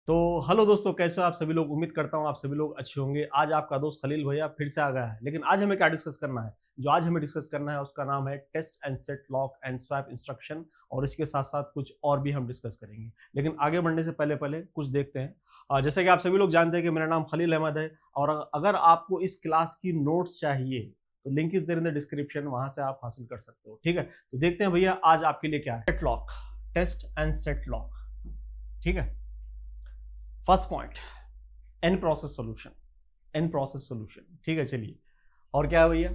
तो हेलो दोस्तों, कैसे हो आप सभी लोग। उम्मीद करता हूँ आप सभी लोग अच्छे होंगे। आज आपका दोस्त खलील भैया फिर से आ गया है, लेकिन आज हमें क्या डिस्कस करना है। जो आज हमें डिस्कस करना है उसका नाम है test and set lock and swap instruction, और इसके साथ साथ कुछ और भी हम डिस्कस करेंगे। लेकिन आगे बढ़ने से पहले पहले कुछ देखते हैं। जैसे कि आप सभी लोग जानते हैं कि मेरा नाम खलील अहमद है, और अगर आपको इस क्लास की नोट्स चाहिए तो link is there in the description, वहां से आप हासिल कर सकते हो। ठीक है, तो देखते हैं भैया आज आपके लिए क्या है। Set lock, test and set lock. ठीक है, first point, n process solution. N process solution, ठीक है। चलिए, और क्या है भैया,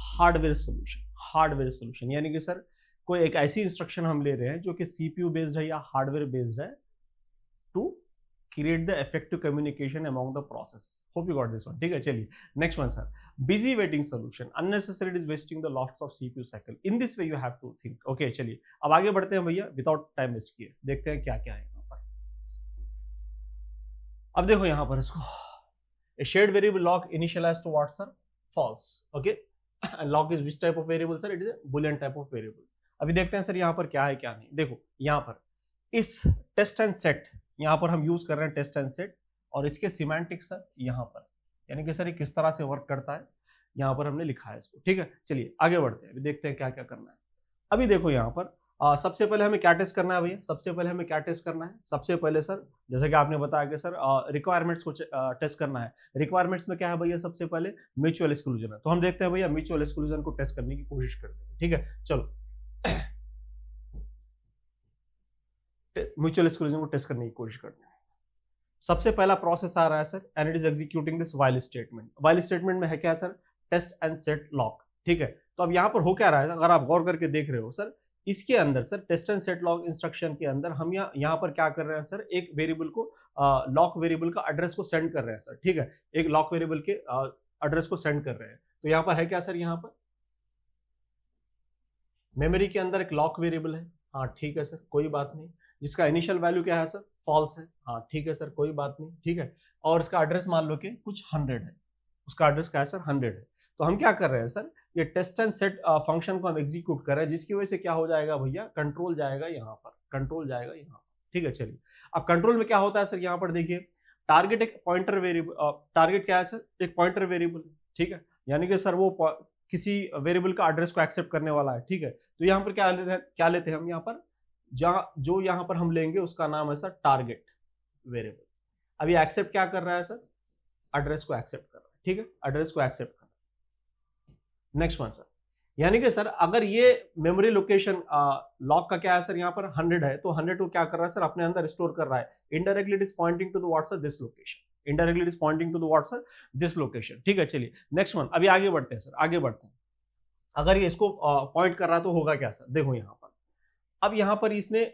हार्डवेयर सॉल्यूशन। हार्डवेयर सॉल्यूशन यानी कि सर कोई एक ऐसी इंस्ट्रक्शन हम ले रहे हैं जो कि सीपीयू बेस्ड है या हार्डवेयर बेस्ड है, to create the effective communication among the process. Hope you got this one. ठीक है, चलिए next one sir, busy waiting solution. Unnecessary it is wasting the lots of CPU cycle. In this way you have to think. Okay, चलिए अब आगे बढ़ते हैं भैया, without time waste किए देखते हैं क्या क्या है यहाँ पर। अब देखो यहां पर इसको, a shared variable lock initialized to what sir, false. Okay, and lock is which type of variable sir, it is a boolean type of variable. अभी देखते हैं सर यहाँ पर क्या है क्या नहीं। देखो यहाँ पर इस टेस्ट एंड सेट, यहाँ पर हम यूज कर रहे हैं टेस्ट एंड सेट, और इसके सिमेंटिक्स सर यहाँ पर, यानी कि सर ये किस तरह से वर्क करता है यहाँ पर हमने लिखा है इसको। ठीक है, चलिए आगे बढ़ते हैं, अभी देखते हैं क्या क्या करना है। अभी देखो यहाँ पर सबसे पहले हमें क्या टेस्ट करना है भैया, सबसे पहले हमें क्या टेस्ट करना है। सबसे पहले सर जैसे कि आपने बताया कि सर रिक्वायरमेंट्स को टेस्ट करना है। रिक्वायरमेंट्स में क्या है भैया, सबसे पहले म्यूचुअल एक्सक्लूजन है। तो हम देखते हैं भैया म्यूचुअल एक्सक्लूजन को टेस्ट करने की कोशिश करते हैं। ठीक है, चलो म्यूचुअल एक्सक्लूजन को टेस्ट करने की कोशिश करते हैं। सबसे पहला प्रोसेस आ रहा है sir, and it is executing this while statement. While statement में है क्या sir, test and set lock. ठीक है, तो अब यहाँ पर हो क्या रहा है, अगर आप गौर करके देख रहे हो सर, इसके अंदर sir test and set lock instruction के अंदर हम यहाँ पर क्या कर रहे हैं सर, एक वेरिएबल को लॉक वेरिएबल का एड्रेस को सेंड कर रहे हैं सर। ठीक है, एक लॉक वेरिएबल के एड्रेस को सेंड कर रहे हैं। तो यहाँ पर है क्या सर, यहाँ पर मेमोरी के अंदर एक लॉक वेरिएबल है। हाँ ठीक है सर, कोई बात नहीं। जिसका इनिशियल वैल्यू क्या है सर, फॉल्स है। हाँ ठीक है सर, कोई बात नहीं। ठीक है, और इसका एड्रेस मान लो कि कुछ 100 है, उसका एड्रेस क्या है सर, 100 है। तो हम क्या कर रहे हैं सर, ये टेस्ट एंड सेट फंक्शन को हम एग्जीक्यूट कर रहे हैं, जिसकी वजह से क्या हो जाएगा भैया, कंट्रोल जाएगा यहाँ पर, कंट्रोल जाएगा यहाँ पर। ठीक है, चलिए अब कंट्रोल में क्या होता है सर, यहाँ पर देखिए टारगेट एक पॉइंटर वेरिएबल, टारगेट क्या है सर, एक पॉइंटर वेरिएबल। ठीक है, यानी कि सर वो किसी वेरिएबल का एड्रेस को एक्सेप्ट करने वाला है। ठीक है, तो यहाँ पर क्या लेते हैं हम, यहाँ पर जो यहाँ पर हम लेंगे उसका नाम है सर टारगेट वेरिएबल। अब ये एक्सेप्ट क्या कर रहा है सर, एड्रेस को एक्सेप्ट कर रहा है। ठीक है, एड्रेस को एक्सेप्ट कर रहा है। नेक्स्ट वन सर, यानी कि सर अगर ये मेमोरी लोकेशन लॉक का क्या है सर, यहाँ पर 100 है, तो 100 को क्या कर रहा है सर, अपने अंदर स्टोर कर रहा है। Indirectly it is pointing to the what sir, this location. Indirectly it is pointing to the what sir, this location. ठीक है, चलिए नेक्स्ट वन, अभी आगे बढ़ते हैं सर, आगे बढ़ते हैं। अगर ये इसको पॉइंट कर रहा है तो होगा क्या सर, देखो यहाँ पर, अब यहाँ पर इसने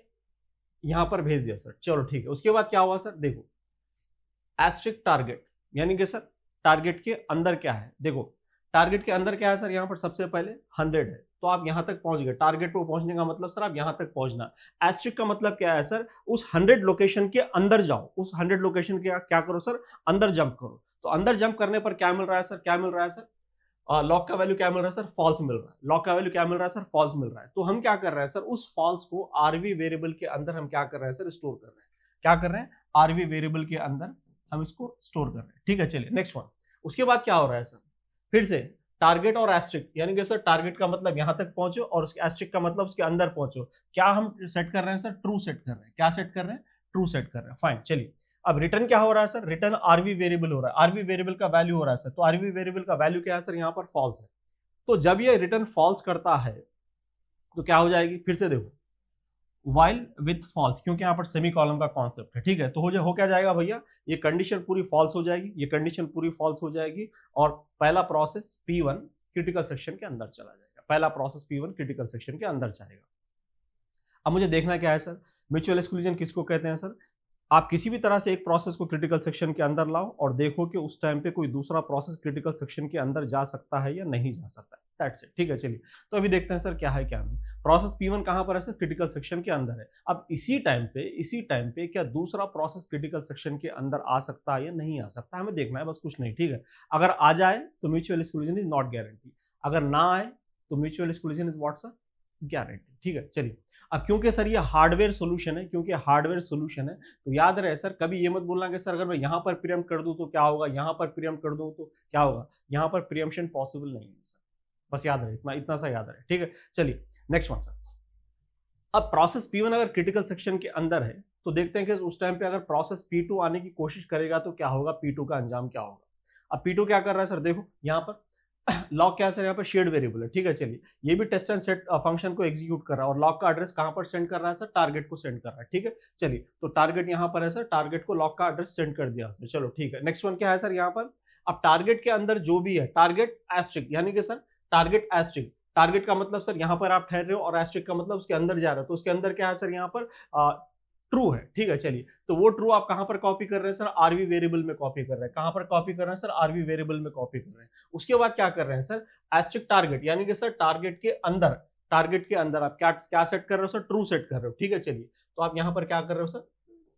यहाँ पर भेज दिया सर, चलो ठीक है। उसके बाद क्या हुआ सर, देखो एस्ट्रिक टारगेट, यानी कि सर टारगेट के अंदर क्या है, देखो टारगेट के अंदर क्या है सर, यहाँ पर सबसे पहले 100 है, तो आप यहां तक पहुंच गए। टारगेट पे पहुंचने का मतलब सर आप यहां तक पहुंचना। एस्ट्रिक का मतलब क्या है सर, उस 100 लोकेशन के अंदर जाओ, उस 100 लोकेशन के क्या करो सर, अंदर जंप करो। तो अंदर जंप करने पर क्या मिल रहा है सर, क्या मिल रहा है सर, लॉक का वैल्यू क्या मिल रहा है सर, फॉल्स मिल रहा है। लॉक का वैल्यू क्या मिल रहा है सर, फॉल्स मिल रहा है। तो हम क्या कर रहे हैं सर, उस फॉल्स को आरवी वेरिएबल के अंदर हम क्या कर रहे हैं सर, स्टोर कर रहे हैं। क्या कर रहे हैं, आरवी वेरिएबल के अंदर हम इसको स्टोर कर रहे हैं। ठीक है, चलिए नेक्स्ट वन। उसके बाद क्या हो रहा है सर, फिर से टारगेट और एस्ट्रिक, यानी कि सर टारगेट का मतलब यहां तक पहुंचो, और उसके एस्ट्रिक का मतलब उसके अंदर पहुंचो। क्या हम सेट कर रहे हैं सर, ट्रू सेट कर रहे हैं। क्या सेट कर रहे हैं, ट्रू सेट कर रहे हैं। फाइन, चलिए अब रिटर्न क्या हो रहा है सर, रिटर्न आरवी वेरिएबल हो रहा है, आरवी वेरिएबल का वैल्यू हो रहा है सर। तो आरवी वेरिएबल का वैल्यू क्या है सर, यहाँ पर फॉल्स है। तो जब ये रिटर्न फॉल्स करता है तो क्या हो जाएगी, फिर से देखो while with false, क्योंकि यहाँ पर सेमी कॉलम का कॉन्सेप्ट है। ठीक है, तो हो क्या जाएगा भैया, ये कंडीशन पूरी फॉल्स हो जाएगी, ये कंडीशन पूरी फॉल्स हो जाएगी, और पहला प्रोसेस P1 क्रिटिकल सेक्शन के अंदर चला जाएगा। पहला प्रोसेस P1 क्रिटिकल सेक्शन के अंदर जाएगा। अब मुझे देखना क्या है सर, म्यूचुअल एक्सक्लूजन किसको कहते हैं सर, आप किसी भी तरह से एक प्रोसेस को क्रिटिकल सेक्शन के अंदर लाओ और देखो कि उस टाइम पे कोई दूसरा प्रोसेस क्रिटिकल सेक्शन के अंदर जा सकता है या नहीं जा सकता है। That's it. ठीक है, चलिए तो अभी देखते हैं सर क्या है क्या नहीं। प्रोसेस P1 कहां पर है सर, क्रिटिकल सेक्शन के अंदर है। अब इसी टाइम पे क्या दूसरा प्रोसेस क्रिटिकल सेक्शन के अंदर आ सकता है या नहीं आ सकता, हमें देखना है, बस कुछ नहीं। ठीक है, अगर आ जाए तो mutual exclusion is not guarantee, अगर ना आए तो mutual exclusion is what sir, guarantee. ठीक है, चलिए अब क्योंकि सर ये हार्डवेयर सॉल्यूशन है, क्योंकि हार्डवेयर सॉल्यूशन है, तो याद रहे सर, कभी ये मत बोलना कि सर अगर मैं यहाँ पर प्रीएम्प्ट कर दूं तो क्या होगा, यहाँ पर प्रीएम्प्ट कर दूं तो क्या होगा, यहाँ पर प्रीएम्प्शन पॉसिबल नहीं है सर, बस याद रहे, इतना सा याद रहे, ठीक है। चलिए नेक्स्ट वन सर। अब प्रोसेस P1 अगर क्रिटिकल सेक्शन के अंदर है तो देखते हैं कि उस टाइम पे अगर प्रोसेस P2 आने की कोशिश करेगा तो क्या होगा, P2 का अंजाम क्या होगा। अब P2 क्या कर रहा है सर, देखो यहाँ पर लॉग क्या है सर, यहाँ पर शेयर्ड वेरिएबल है, ठीक है। चलिए ये भी टेस्ट एंड सेट फंक्शन को एग्जीक्यूट कर रहा है और लॉग का एड्रेस कहां पर सेंड कर रहा है सर, टारगेट को सेंड कर रहा है, ठीक है। चलिए तो टारगेट यहाँ पर है सर, टारगेट को लॉग का एड्रेस सेंड कर दिया सर, चलो ठीक है। नेक्स्ट वन क्या है सर यहाँ पर, अब टारगेट के अंदर जो भी है, टारगेट एस्ट्रिक, यानी कि सर टारगेट एस्ट्रिक, टारगेट का मतलब सर यहाँ पर आप ठहर रहे हो और एस्ट्रिक का मतलब उसके अंदर जा रहे हो, तो उसके अंदर क्या है सर यहाँ पर ट्रू है, ठीक है। चलिए तो वो ट्रू आप कहां पर कॉपी कर रहे हैं सर, आरवी वेरिएबल में कॉपी कर रहे हैं, कहां पर कॉपी कर रहे हैं सर, आरवी वेरिएबल में कॉपी कर रहे हैं। उसके बाद क्या कर रहे हैं सर, एस्ट्रिक टारगेट, यानी कि सर टारगेट के अंदर, टारगेट के अंदर आप क्या सेट कर रहे हो सर, ट्रू सेट कर रहे हो, ठीक है। चलिए तो आप यहां पर क्या कर रहे हो सर,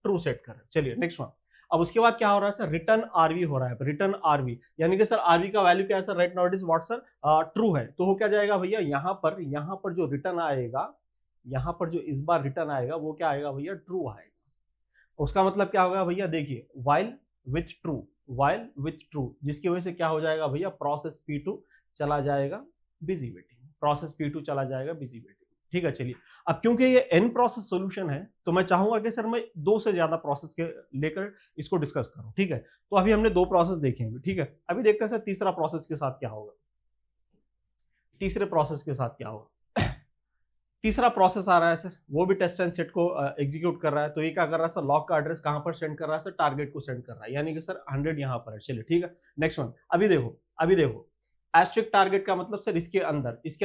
ट्रू सेट कर रहे हो। चलिए नेक्स्ट वन। अब उसके बाद क्या हो रहा है सर, रिटर्न आरवी हो रहा है, रिटर्न आरवी, यानी कि सर आरवी का वैल्यू क्या है sir, right now it is what sir, true है। तो हो क्या जाएगा भैया, यहाँ पर जो रिटर्न आएगा, यहाँ पर जो इस बार रिटर्न आएगा वो क्या आएगा भैया, ट्रू आएगा। उसका मतलब क्या होगा भैया, देखिए while with true, while with true, जिसकी वजह से क्या हो जाएगा भैया, प्रोसेस P2 चला जाएगा बिजी वेटिंग, प्रोसेस P2 चला जाएगा बिजी वेटिंग, ठीक है। चलिए अब क्योंकि ये एन प्रोसेस सॉल्यूशन है तो मैं चाहूंगा कि सर मैं 2 से ज्यादा प्रोसेस के लेकर इसको डिस्कस करूं, ठीक है। तो अभी हमने 2 प्रोसेस देखे हैं, ठीक है। अभी देखते हैं सर तीसरा प्रोसेस के साथ क्या होगा, तीसरे प्रोसेस के साथ क्या होगा। तीसरा प्रोसेस आ रहा है सर, वो भी टेस्ट एंड सेट को एग्जीक्यूट कर रहा है, तो ये क्या कर रहा है सर, लॉग का एड्रेस कहां पर सेंड कर रहा है सर, टारगेट को सेंड कर रहा है, यानी कि सर 100 यहां पर है। चलिए ठीक है नेक्स्ट वन। अभी देखो एस्ट्रिक टारगेट का मतलब सर इसके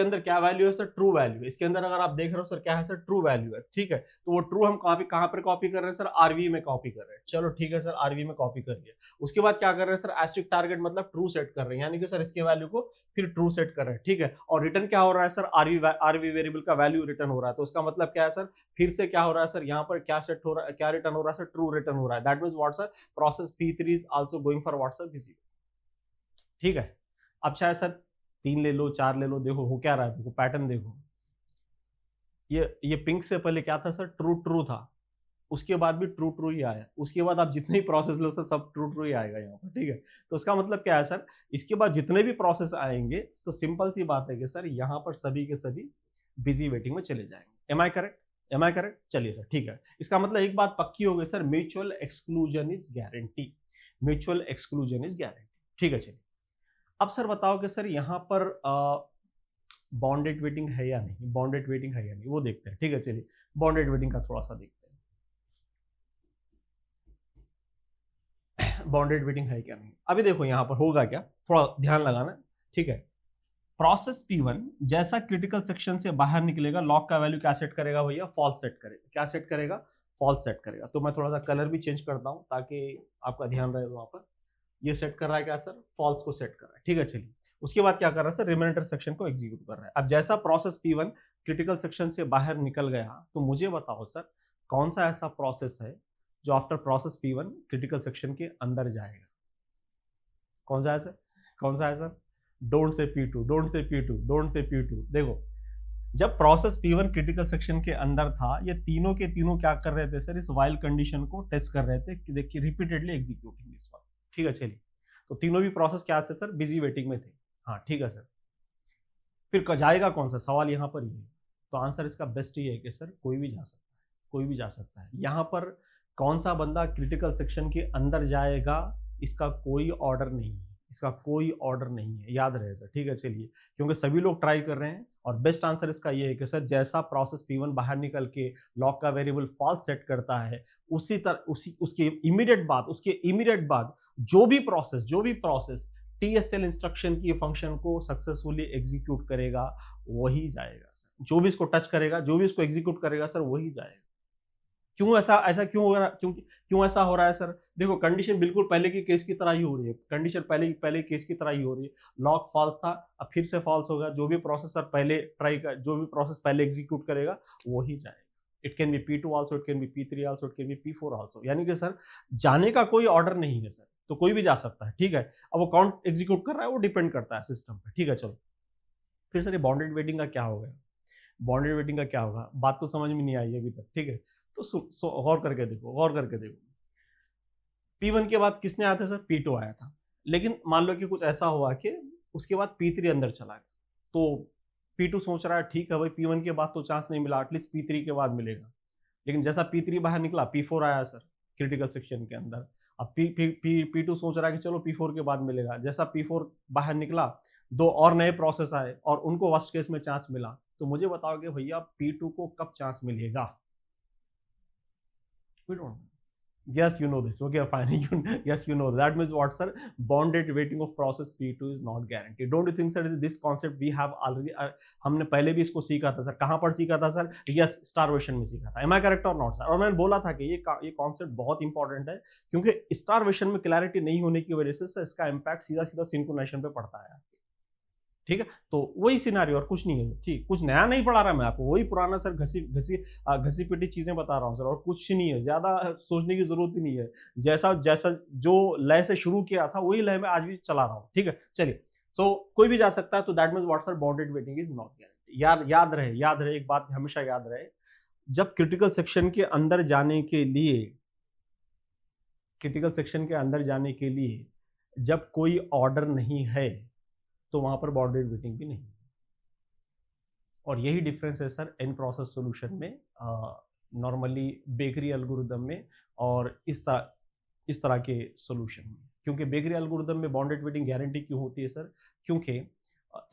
अंदर क्या वैल्यू है सर, ट्रू वैल्यू है। इसके अंदर अगर आप देख रहे हो सर क्या है सर, ट्रू वैल्यू है, ठीक है। तो वो ट्रू हम कहां पर कॉपी कर रहे हैं सर, आरवी में कॉपी कर रहे हैं, चलो ठीक है सर, आरवी में कॉपी कर लिया। उसके बाद क्या कर रहे हैं सर, एस्ट्रिक टारगेट मतलब ट्रू सेट कर रहे हैं, यानी कि सर इसके वैल्यू को फिर ट्रू सेट कर रहे हैं, ठीक है। और रिटर्न क्या हो रहा है सर, आरवी वेरिएबल का वैल्यू रिटर्न हो रहा है, तो उसका मतलब क्या है सर, फिर से क्या हो रहा है सर, यहाँ पर क्या सेट हो रहा है, क्या रिटर्न हो रहा है सर, ट्रू रिटर्न हो रहा है। That means what sir, process P3 is also going for what sir, busy, ठीक है। अब चाहे सर 3 ले लो, 4 ले लो, देखो हो क्या रहा है, देखो पैटर्न देखो, ये पिंक से पहले क्या था सर, ट्रू ट्रू था, उसके बाद भी ट्रू ट्रू ही आया, उसके बाद आप जितने भी प्रोसेस लो सर सब ट्रू ट्रू ही आएगा यहाँ पर, ठीक है। तो उसका मतलब क्या है सर, इसके बाद जितने भी प्रोसेस आएंगे तो सिंपल सी बात है कि सर यहाँ पर सभी के सभी बिजी वेटिंग में चले जाएंगे। एम आई करेक्ट, चलिए सर ठीक है। इसका मतलब एक बात पक्की हो गई sir, mutual exclusion is guarantee, mutual exclusion is guarantee, ठीक है। चलिए अब सर बताओ कि सर यहाँ पर बॉन्डेड वेटिंग है या नहीं, बॉन्डेड वेटिंग है या नहीं वो देखते हैं, ठीक है। चलिए बॉन्डेड वेटिंग का थोड़ा सा देखते हैं, बॉन्डेड वेटिंग है क्या नहीं। अभी देखो यहाँ पर होगा क्या, थोड़ा ध्यान लगाना, ठीक है। प्रोसेस P1 जैसा क्रिटिकल सेक्शन से बाहर निकलेगा, लॉग का वैल्यू क्या सेट करेगा भैया, फॉल्स सेट करेगा, क्या सेट करेगा, फॉल्स सेट करेगा। तो मैं थोड़ा सा कलर भी चेंज करता हूँ ताकि आपका ध्यान रहे वहां पर। ये सेट कर रहा है क्या सर, फॉल्स को सेट कर रहा है, ठीक है। चलिए उसके बाद क्या कर रहा है सर, रिमाइंडर सेक्शन को एग्जीक्यूट कर रहा है। अब जैसा प्रोसेस P1 क्रिटिकल सेक्शन से बाहर निकल गया तो मुझे बताओ सर कौन सा ऐसा प्रोसेस है जो after process P1 critical section के अंदर जाएगा, कौन सा है सर, कौन सा है sir, don't say P2, don't say P2, don't say P2। देखो जब प्रोसेस P1 क्रिटिकल सेक्शन के अंदर था, ये तीनों के तीनों क्या कर रहे थे सर, इस वाइल कंडीशन को टेस्ट कर रहे थे कि देखिए रिपीटेडली एग्जीक्यूटिंग दिस वन, ठीक है। चलिए तो तीनों भी प्रोसेस क्या थे सर, बिजी वेटिंग में थे, हाँ ठीक है सर। फिर जाएगा कौन सा, सवाल यहाँ पर ये, तो आंसर इसका बेस्ट ये है कि सर कोई भी जा सकता है, कोई भी जा सकता है। यहाँ पर कौन सा बंदा क्रिटिकल सेक्शन के अंदर जाएगा इसका कोई ऑर्डर नहीं है, इसका कोई ऑर्डर नहीं है, याद रहे सर, ठीक है। चलिए क्योंकि सभी लोग ट्राई कर रहे हैं और बेस्ट आंसर इसका ये है कि सर जैसा प्रोसेस P1 बाहर निकल के लॉग का वेरिएबल फॉल्स सेट करता है, उसी तरह उसके इमीडिएट बाद जो भी प्रोसेस TSL इंस्ट्रक्शन की फंक्शन को सक्सेसफुली एग्जीक्यूट करेगा वही जाएगा सर, जो भी इसको टच करेगा, जो भी इसको एग्जीक्यूट करेगा सर वही जाएगा। क्यों ऐसा क्यों हो रहा, क्यों ऐसा हो रहा है सर, देखो कंडीशन बिल्कुल पहले की केस की तरह ही हो रही है, कंडीशन पहले केस की तरह ही हो रही है। लॉग फॉल्स था, अब फिर से फॉल्स होगा, जो भी प्रोसेसर जो भी प्रोसेस पहले एग्जीक्यूट करेगा वही जाएगा। It can be P2 also, it can be P3 also, it can be P4 also, यानी कि सर जाने का कोई ऑर्डर नहीं है सर, तो कोई भी जा सकता है, ठीक है। अब वो कौन एग्जीक्यूट कर रहा है वो डिपेंड करता है सिस्टम पे, ठीक है। चलो फिर सर ये बॉन्डेड वेटिंग का क्या हो गया, बॉन्डेड वेटिंग का क्या होगा, बात तो समझ में नहीं आई अभी तक, ठीक है। तो गौर करके देखो, गौर करके देखो। P1 के बाद किसने आया था सर, P2 आया था। लेकिन मान लो कि कुछ ऐसा हुआ कि उसके बाद P3 अंदर चला गया, तो P2 सोच रहा है ठीक है भाई P1 के बाद तो चांस नहीं मिला, एटलीस्ट P3 के बाद मिलेगा। लेकिन जैसा P3 बाहर निकला P4 आया सर क्रिटिकल सेक्शन के अंदर। अब P2 सोच रहा है कि चलो P4 के बाद मिलेगा। जैसा P4 बाहर निकला, दो और नए प्रोसेस आए और उनको वर्स्ट केस में चांस मिला। तो मुझे बताओगे भैया P2 को कब चांस मिलेगा? We don't know. Yes, you know this. Okay, fine. Yes, you know. That means what, sir? Bonded waiting of process P2 is not guaranteed. Don't you think, sir? This concept we have already. हमने पहले भी इसको सीखा था sir. कहाँ पर सीखा था सर? Yes, स्टारवेशन में सीखा था। Am I correct or not, sir? और मैंने बोला था कि ये कॉन्सेप्ट बहुत इंपॉर्टेंट है, क्योंकि स्टारवेशन में क्लैरिटी नहीं होने की वजह से सर इसका इम्पैक्ट सीधा सीधा सिंक्रोनाइजेशन पे पड़ता है, ठीक है। तो वही सिनारियो और कुछ नहीं है, ठीक। कुछ नया नहीं पढ़ा रहा मैं आपको, वही पुराना सर घसी पिटी चीजें बता रहा हूँ सर, और कुछ नहीं है, ज्यादा सोचने की जरूरत ही नहीं है। जैसा जैसा जो लय से शुरू किया था वही लय में आज भी चला रहा हूँ, ठीक है। चलिए, सो कोई भी जा सकता है, तो that means what sir, bonded waiting is not guarantee. याद रहे एक बात हमेशा याद रहे, जब क्रिटिकल सेक्शन के अंदर जाने के लिए जब कोई ऑर्डर नहीं है तो वहां पर बॉन्डेड वेटिंग भी नहीं। और यही डिफरेंस है सर इन प्रोसेस सॉल्यूशन में, नॉर्मली बेकरी एल्गोरिदम में और इस तरह के सॉल्यूशन में। क्योंकि बेकरी एल्गोरिदम में बॉन्डेड वेटिंग गारंटी क्यों होती है सर? क्योंकि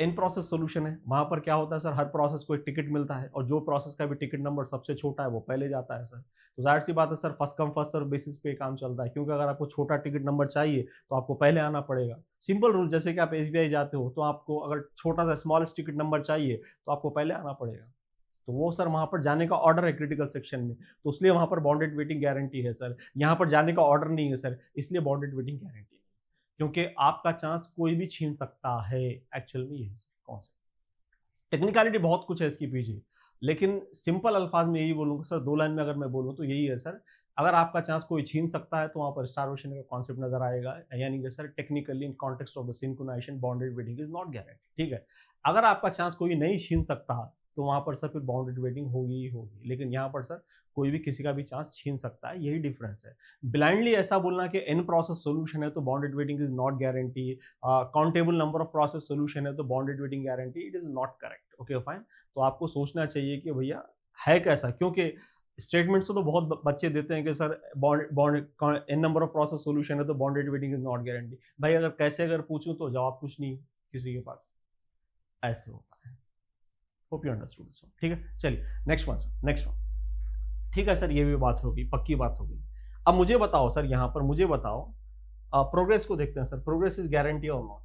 इन प्रोसेस सॉल्यूशन है, वहां पर क्या होता है सर, हर प्रोसेस को एक टिकट मिलता है और जो प्रोसेस का भी टिकट नंबर सबसे छोटा है वो पहले जाता है सर। तो जाहिर सी बात है sir, first come first serve basis पे काम चलता है, क्योंकि अगर आपको छोटा टिकट नंबर चाहिए तो आपको पहले आना पड़ेगा। सिंपल रूल, जैसे कि आप SBI जाते हो तो आपको अगर छोटा सा स्मॉलेस्ट टिकट नंबर चाहिए तो आपको पहले आना पड़ेगा। तो वो सर वहां पर जाने का ऑर्डर है क्रिटिकल सेक्शन में, तो इसलिए वहां पर बॉन्डेड वेटिंग गारंटी है सर। यहाँ पर जाने का ऑर्डर नहीं है सर, इसलिए बॉन्डेड वेटिंग गारंटी नहीं, क्योंकि आपका चांस कोई भी छीन सकता है। एक्चुअल में ये कॉन्सेप्ट, टेक्निकलिटी बहुत कुछ है इसके पीछे, लेकिन सिंपल अल्फाज में यही बोलूंगा सर, 2 लाइन में अगर मैं बोलूँ तो यही है सर। अगर आपका चांस कोई छीन सकता है तो वहां पर स्टारवेशन का कॉन्सेप्ट नजर आएगा, यानी कि sir technically in context of the synchronization bounded waiting is not guarantee, ठीक है। अगर आपका चांस कोई नहीं छीन सकता तो वहां पर सर फिर बाउंडेड वेटिंग होगी ही होगी, लेकिन यहाँ पर सर कोई भी किसी का भी चांस छीन सकता है, यही डिफरेंस है। ब्लाइंडली ऐसा बोलना कि इन प्रोसेस सॉल्यूशन है तो bonded waiting is not guarantee, countable number of process solution है तो bonded waiting guarantee, it is not correct. Okay fine, तो आपको सोचना चाहिए कि भैया है कैसा, क्योंकि स्टेटमेंट्स तो बहुत बच्चे देते हैं कि sir bond in number of process solution है तो bonded waiting is not guarantee. भाई अगर कैसे अगर पूछूं तो जवाब कुछ नहीं किसी के पास, ऐसे होता है। Hope you understood this one, ठीक है। चलिए next one sir, next one, ठीक है सर, ये भी बात होगी, पक्की बात होगी। अब मुझे बताओ सर, यहाँ पर मुझे बताओ, प्रोग्रेस को देखते हैं सर, प्रोग्रेस इज गारंटी और नॉट,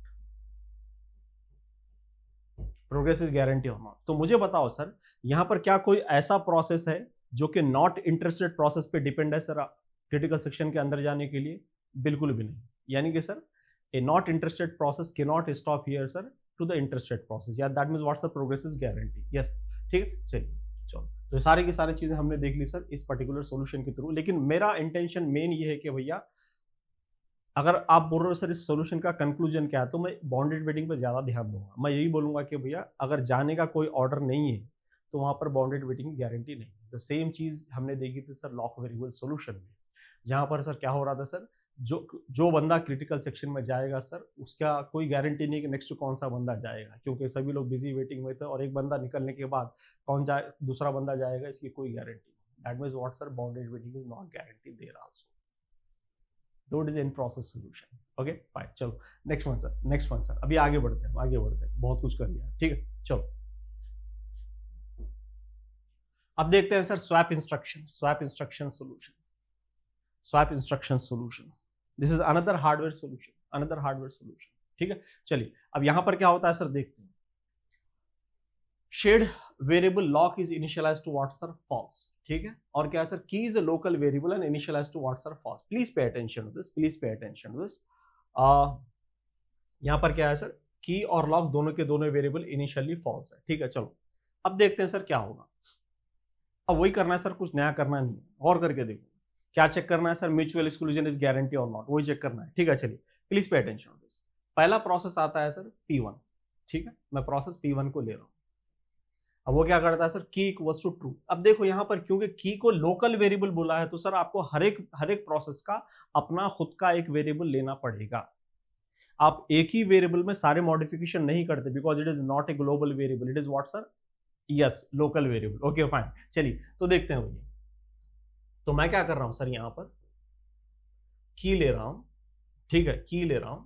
प्रोग्रेस इज गारंटी और नॉट। तो मुझे बताओ सर, यहाँ पर क्या कोई ऐसा प्रोसेस है जो कि नॉट इंटरेस्टेड प्रोसेस पे डिपेंड है सर क्रिटिकल सेक्शन के अंदर जाने के लिए? बिल्कुल भी नहीं। यानी कि sir a not interested process can not stop here sir to the interested process, या that means what's the progress is guarantee. Yes, ठीक है। चलिए चलो, तो सारी की सारी चीजें हमने देख ली सर इस पर्टिकुलर सॉल्यूशन के थ्रू। लेकिन मेरा इंटेंशन मेन ये है कि भैया अगर आप बोल रहे हो सर इस सॉल्यूशन का कंक्लूजन क्या है, तो मैं बॉन्डेड वेटिंग पे ज्यादा ध्यान दूंगा। मैं यही बोलूंगा कि भैया अगर जाने का कोई ऑर्डर नहीं है तो वहां पर बॉन्डेड वेटिंग की गारंटी नहीं। तो सेम चीज हमने देखी थी सर लॉक वेरिएबल सॉल्यूशन में, जहां पर सर क्या हो रहा था सर, जो बंदा क्रिटिकल सेक्शन में जाएगा सर उसका कोई गारंटी नहीं कि नेक्स्ट कौन सा बंदा जाएगा, क्योंकि सभी लोग बिजी वेटिंग में थे और एक बंदा निकलने के बाद कौन जाए दूसरा बंदा जाएगा इसकी कोई गारंटी नहीं। That means what sir, bonded waiting is not guarantee there also, though it is in process solution. Okay fine, चलो next one sir, next one sir, अभी आगे बढ़ते हैं, आगे बढ़ते हैं, बहुत कुछ कर लिया, ठीक है। चलो अब देखते हैं sir swap instruction, swap instruction solution, swap instruction solution, this is another hardware solution, another hardware solution, ठीक है। चलिए अब यहां पर क्या होता है सर, देखते हैं। Shared variable lock is initialized to what sir, false, ठीक है। और क्या है sir, key is a local variable and initialized to what sir, false. Please pay attention to this, please pay attention to this. यहां पर क्या है sir, की और लॉक दोनों के दोनों वेरिएबल इनिशियली फॉल्स है, ठीक है। चलो अब देखते हैं सर क्या होगा। अब वही करना है सर, कुछ नया करना नहीं है, गौर करके देखो क्या चेक करना है sir, mutual exclusion is guarantee और नॉट, वही चेक करना है, ठीक है। चलिए please pay attention to this. पहला प्रोसेस आता है सर P1, ठीक है, मैं प्रोसेस P1 को ले रहा हूं। अब वो क्या करता है सर, की इक्वल्स टू ट्रू। अब देखो यहाँ पर क्योंकि की को लोकल वेरिएबल बोला है तो सर आपको हर एक प्रोसेस का अपना खुद का एक वेरिएबल लेना पड़ेगा। आप एक ही वेरिएबल में सारे मॉडिफिकेशन नहीं करते, because it is not a global variable, it is what sir, yes local variable. Okay fine, चलिए तो देखते हैं भैया। तो मैं क्या कर रहा हूं सर, यहां पर की ले रहा हूं, ठीक है, की ले रहा हूं,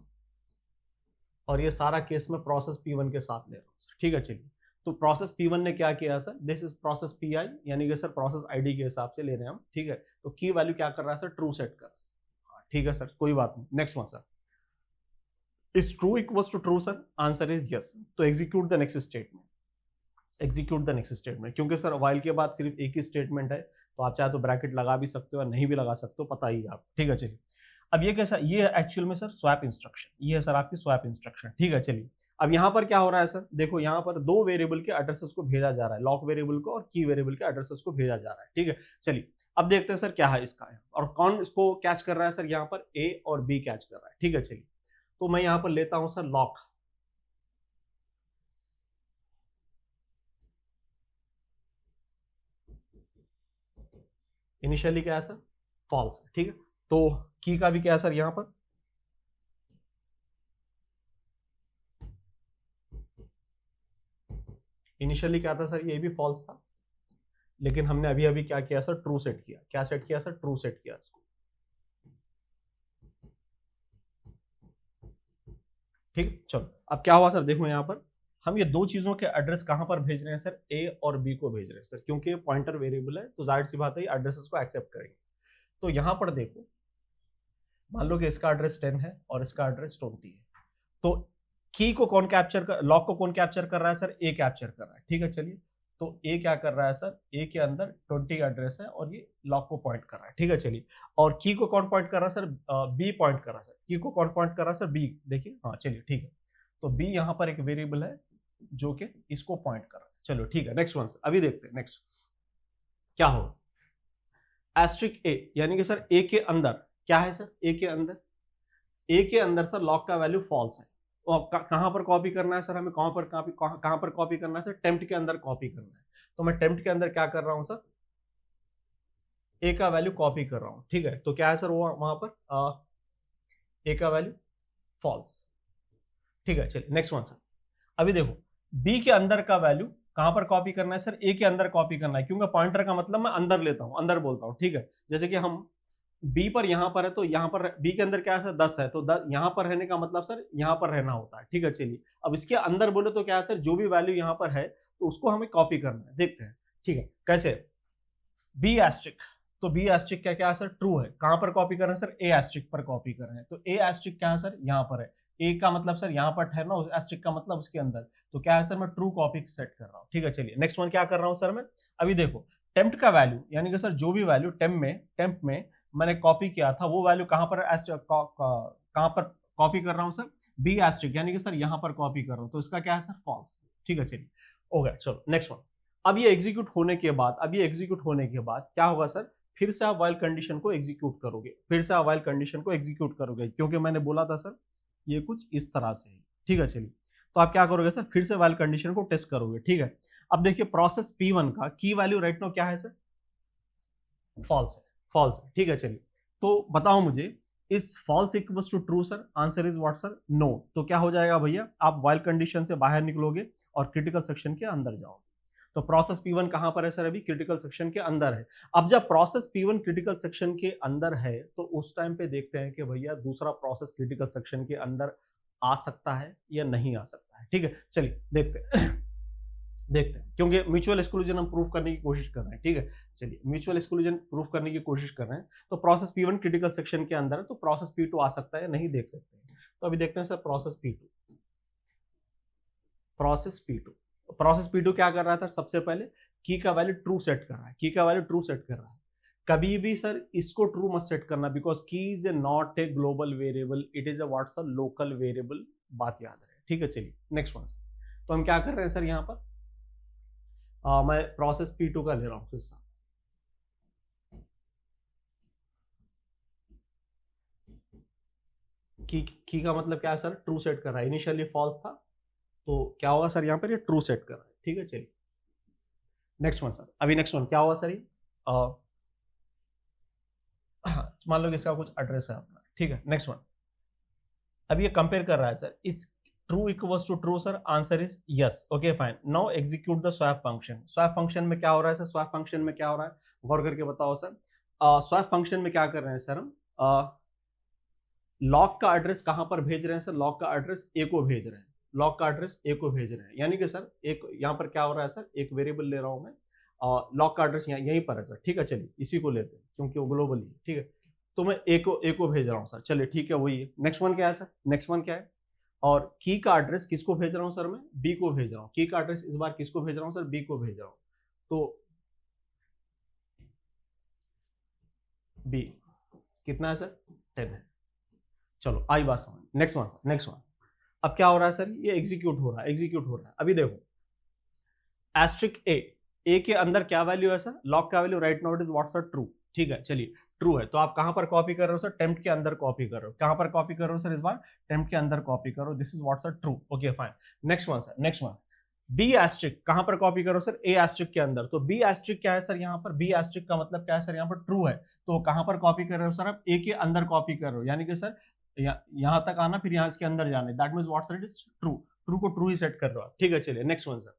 और ये सारा केस में प्रोसेस P1 के साथ ले रहा हूं सर, ठीक है। चलिए तो प्रोसेस P1 ने क्या किया sir, this is process PI, यानी कि सर प्रोसेस आईडी के हिसाब से ले रहे हैं हम, ठीक है। तो की वैल्यू क्या कर रहा है सर, ट्रू सेट कर रहा है, ठीक है सर, कोई बात नहीं। Next one sir, is true equals to true sir, answer is yes. तो execute the next statement, execute the next statement, क्योंकि सर व्हाइल के बाद सिर्फ एक ही स्टेटमेंट है, तो आप चाहे तो ब्रैकेट लगा भी सकते हो और नहीं भी लगा सकते हो, पता ही है आप, ठीक है। चलिए अब ये कैसा, ये एक्चुअल में सर स्वैप इंस्ट्रक्शन, ये है सर आपकी स्वैप इंस्ट्रक्शन, ठीक है। चलिए अब यहाँ पर क्या हो रहा है सर, देखो यहाँ पर दो वेरिएबल के एड्रेसेस को भेजा जा रहा है, लॉक वेरिएबल को और की वेरिएबल के एड्रेसेस को भेजा जा रहा है, ठीक है। चलिए अब देखते हैं सर क्या है इसका, और कौन इसको कैच कर रहा है सर, यहाँ पर ए और बी कैच कर रहा है, ठीक है। चलिए तो मैं यहाँ पर लेता हूं सर लॉक, इनिशियली क्या है सर, फॉल्स है, ठीक है। तो की का भी क्या है सर, यहाँ पर इनिशियली क्या था सर, ये भी फॉल्स था, लेकिन हमने अभी अभी क्या किया सर, ट्रू सेट किया। क्या सेट किया सर, ट्रू सेट किया इसको, ठीक। चलो अब क्या हुआ सर, देखो यहाँ पर हम ये दो चीजों के एड्रेस कहां पर भेज रहे हैं सर, ए और बी को भेज रहे हैं सर, क्योंकि पॉइंटर वेरिएबल है तो जाहिर सी बात है एड्रेसेस को एक्सेप्ट करेंगे। तो यहां पर देखो, मान लो कि इसका एड्रेस 10 है और इसका एड्रेस 20 है, तो की को कौन कैप्चर कर, लॉक को कौन कैप्चर कर रहा है सर, ए कैप्चर कर रहा है, ठीक है। चलिए तो ए क्या कर रहा है सर, ए के अंदर 20 एड्रेस है और ये लॉक को पॉइंट कर रहा है, ठीक है। चलिए और की को कौन पॉइंट कर रहा है सर, बी पॉइंट कर रहा है सर, की को कौन पॉइंट कर रहा है सर, बी, देखिए हाँ चलिए ठीक है। तो बी यहाँ पर एक वेरिएबल है जो कि इसको पॉइंट कर रहा है, चलो ठीक है। नेक्स्ट वन, अभी देखते हैं नेक्स्ट क्या हो, एस्ट्रिक ए, यानी कि सर ए के अंदर क्या है सर, ए के अंदर, ए के अंदर सर लॉक का वैल्यू फॉल्स है। कहां पर कॉपी करना है सर, हमें कहां पर कॉपी करना है सर, टेम्प्ट के अंदर कॉपी करना है। तो मैं टेम्प्ट के अंदर क्या कर रहा हूं सर, ए का वैल्यू कॉपी कर रहा हूं, ठीक है। तो क्या है सर वो वहां पर ए का वैल्यू फॉल्स, ठीक है। चलिए नेक्स्ट वन सर, अभी देखो बी के अंदर का वैल्यू कहां पर कॉपी करना है सर, ए के अंदर कॉपी करना है, क्योंकि पॉइंटर का मतलब मैं अंदर लेता हूं, अंदर बोलता हूं, ठीक है। जैसे कि हम बी पर यहां पर है, तो यहां पर बी के अंदर क्या है सर, 10 है, तो यहां पर रहने का मतलब सर यहां पर रहना होता है, ठीक है। चलिए अब इसके अंदर बोले तो क्या है सर, जो भी वैल्यू यहां पर है तो उसको हमें कॉपी करना है, देखते हैं, ठीक है कैसे। बी एस्ट्रिक, तो बी एस्ट्रिक क्या क्या है सर, ट्रू है, कहां पर कॉपी कर रहे हैं सर, ए एस्ट्रिक पर कॉपी कर रहे हैं। तो ए एस्ट्रिक क्या है सर, यहां पर है, ए का मतलब सर यहां पर ठहरना, उस एस्ट्रिक का मतलब उसके अंदर, तो क्या है सर मैं ट्रू कॉपी सेट कर रहा हूं, ठीक है। चलिए नेक्स्ट वन क्या कर रहा हूं सर मैं, अभी देखो टेम्प्ट का वैल्यू, यानी कि सर जो भी वैल्यू टेम्प में मैंने कॉपी किया था वो वैल्यू कहां पर कहां पर कॉपी कर रहा हूं सर, बी एस्ट्रिक, यानी कि सर यहां पर कॉपी कर रहा हूं, तो इसका क्या है सर, फॉल्स, ठीक है। चलिए हो गया, चलो नेक्स्ट वन। अब ये एग्जीक्यूट होने के बाद, अब ये एग्जीक्यूट होने के बाद क्या होगा सर, फिर से आप वाइल कंडीशन को एग्जीक्यूट करोगे, फिर से आप वाइल कंडीशन को एग्जीक्यूट करोगे, क्योंकि मैंने बोला था सर ये कुछ इस तरह से है, ठीक है। चलिए तो आप क्या करोगे सर, फिर से वाइल कंडीशन को टेस्ट करोगे, ठीक है। अब देखिए प्रोसेस P1 का की वैल्यू राइट नाउ क्या है सर, फॉल्स है, फॉल्स है, ठीक है। चलिए तो बताओ मुझे, is false equals to true sir, answer is what sir, no. तो क्या हो जाएगा भैया, आप वाइल कंडीशन से बाहर निकलोगे और क्रिटिकल सेक्शन के अंदर जाओगे। तो प्रोसेस P1 कहां पर है सर, अभी क्रिटिकल सेक्शन के अंदर है। अब जब प्रोसेस P1 क्रिटिकल सेक्शन के अंदर है तो उस टाइम पे देखते हैं कि भैया दूसरा प्रोसेस क्रिटिकल सेक्शन के अंदर आ सकता है या नहीं आ सकता है, ठीक है। चलिए देखते हैं देखते हैं, क्योंकि म्यूचुअल एक्सक्लूजन हम प्रूफ करने की कोशिश कर रहे हैं, ठीक है। चलिए म्यूचुअल एक्सक्लूजन प्रूफ करने की कोशिश कर रहे हैं, तो प्रोसेस P1 क्रिटिकल सेक्शन के अंदर है, तो प्रोसेस P2 आ सकता है, नहीं देख सकते हैं। तो अभी देखते हैं sir process P2, process P2, process P2 क्या कर रहा था, सबसे पहले की का वैल्यू ट्रू सेट कर रहा है, की का वैल्यू ट्रू सेट कर रहा है। कभी भी सर इसको ट्रू मत सेट करना, बिकॉज की is a not a global variable, it is a what's a local variable, बात याद रहे, ठीक है। चलिए नेक्स्ट वन, तो हम क्या कर रहे हैं सर, यहाँ पर मैं प्रोसेस P2 का ले रहा हूं हिस्सा, की का मतलब क्या है सर, ट्रू सेट कर रहा है, इनिशियली फॉल्स था, तो क्या होगा सर यहाँ पर ये ट्रू सेट कर रहा है, ठीक है। चलिए नेक्स्ट वन सर, अभी नेक्स्ट वन क्या हुआ सर, ये मान लो कि इसका कुछ एड्रेस है अपना, ठीक है। नेक्स्ट वन, अब ये कंपेयर कर रहा है sir, is true equals to true sir, answer is yes, okay fine. Now execute the swap function. Swap function में क्या हो रहा है सर, स्वैप फंक्शन में क्या हो रहा है, गौर करके बताओ सर। स्वैप फंक्शन में क्या कर रहे हैं सर हम, लॉग का एड्रेस कहां पर भेज रहे हैं सर, लॉग का एड्रेस ए को भेज रहे हैं, लॉग का एड्रेस ए को भेज रहे हैं, यानी कि सर एक यहाँ पर क्या हो रहा है सर, एक वेरिएबल ले रहा हूं मैं, लॉग का एड्रेस यहीं पर है सर, ठीक है। चलिए इसी को लेते हैं क्योंकि वो ग्लोबली है, ठीक है। तो मैं ए को भेज रहा हूँ सर, चलिए ठीक है, वही है। नेक्स्ट वन क्या है सर, नेक्स्ट वन क्या है, और की का एड्रेस किसको भेज रहा हूँ सर, मैं बी को भेज रहा हूँ। की का एड्रेस इस बार किसको भेज रहा हूँ सर, बी को भेज रहा हूँ। तो बी कितना है सर, 10 है। चलो आई बात समझ। Next one sir, next one, अब क्या हो रहा है सर, ये एग्जीक्यूट हो रहा है, एग्जीक्यूट हो रहा है। अभी देखो एस्ट्रिक ए के अंदर क्या वैल्यू है सर, लॉग का value right now it is what sir, true, ठीक है। चलिए ट्रू है, तो आप कहां पर कॉपी कर रहे हो सर, टेम्प्ट के अंदर कॉपी कर रहे हो। कहां पर कॉपी कर रहे हो सर, इस बार टेम्प्ट के अंदर कॉपी करो, this is what sir, true, okay fine. Next one sir, next one, B asterisk कहां पर कॉपी करो सर, ए एस्ट्रिक के अंदर। तो बी एस्ट्रिक क्या है सर, यहाँ पर बी एस्ट्रिक का मतलब क्या है सर, यहाँ पर ट्रू है, तो कहां पर कॉपी कर रहे हो सर, आप ए के अंदर कॉपी कर रहे हो, यानी कि सर यहां तक आना, फिर यहाँ इसके अंदर जाना, that means what sir, it is true, true को ट्रू ही सेट कर रहे हो, ठीक है। चलिए नेक्स्ट वन सर,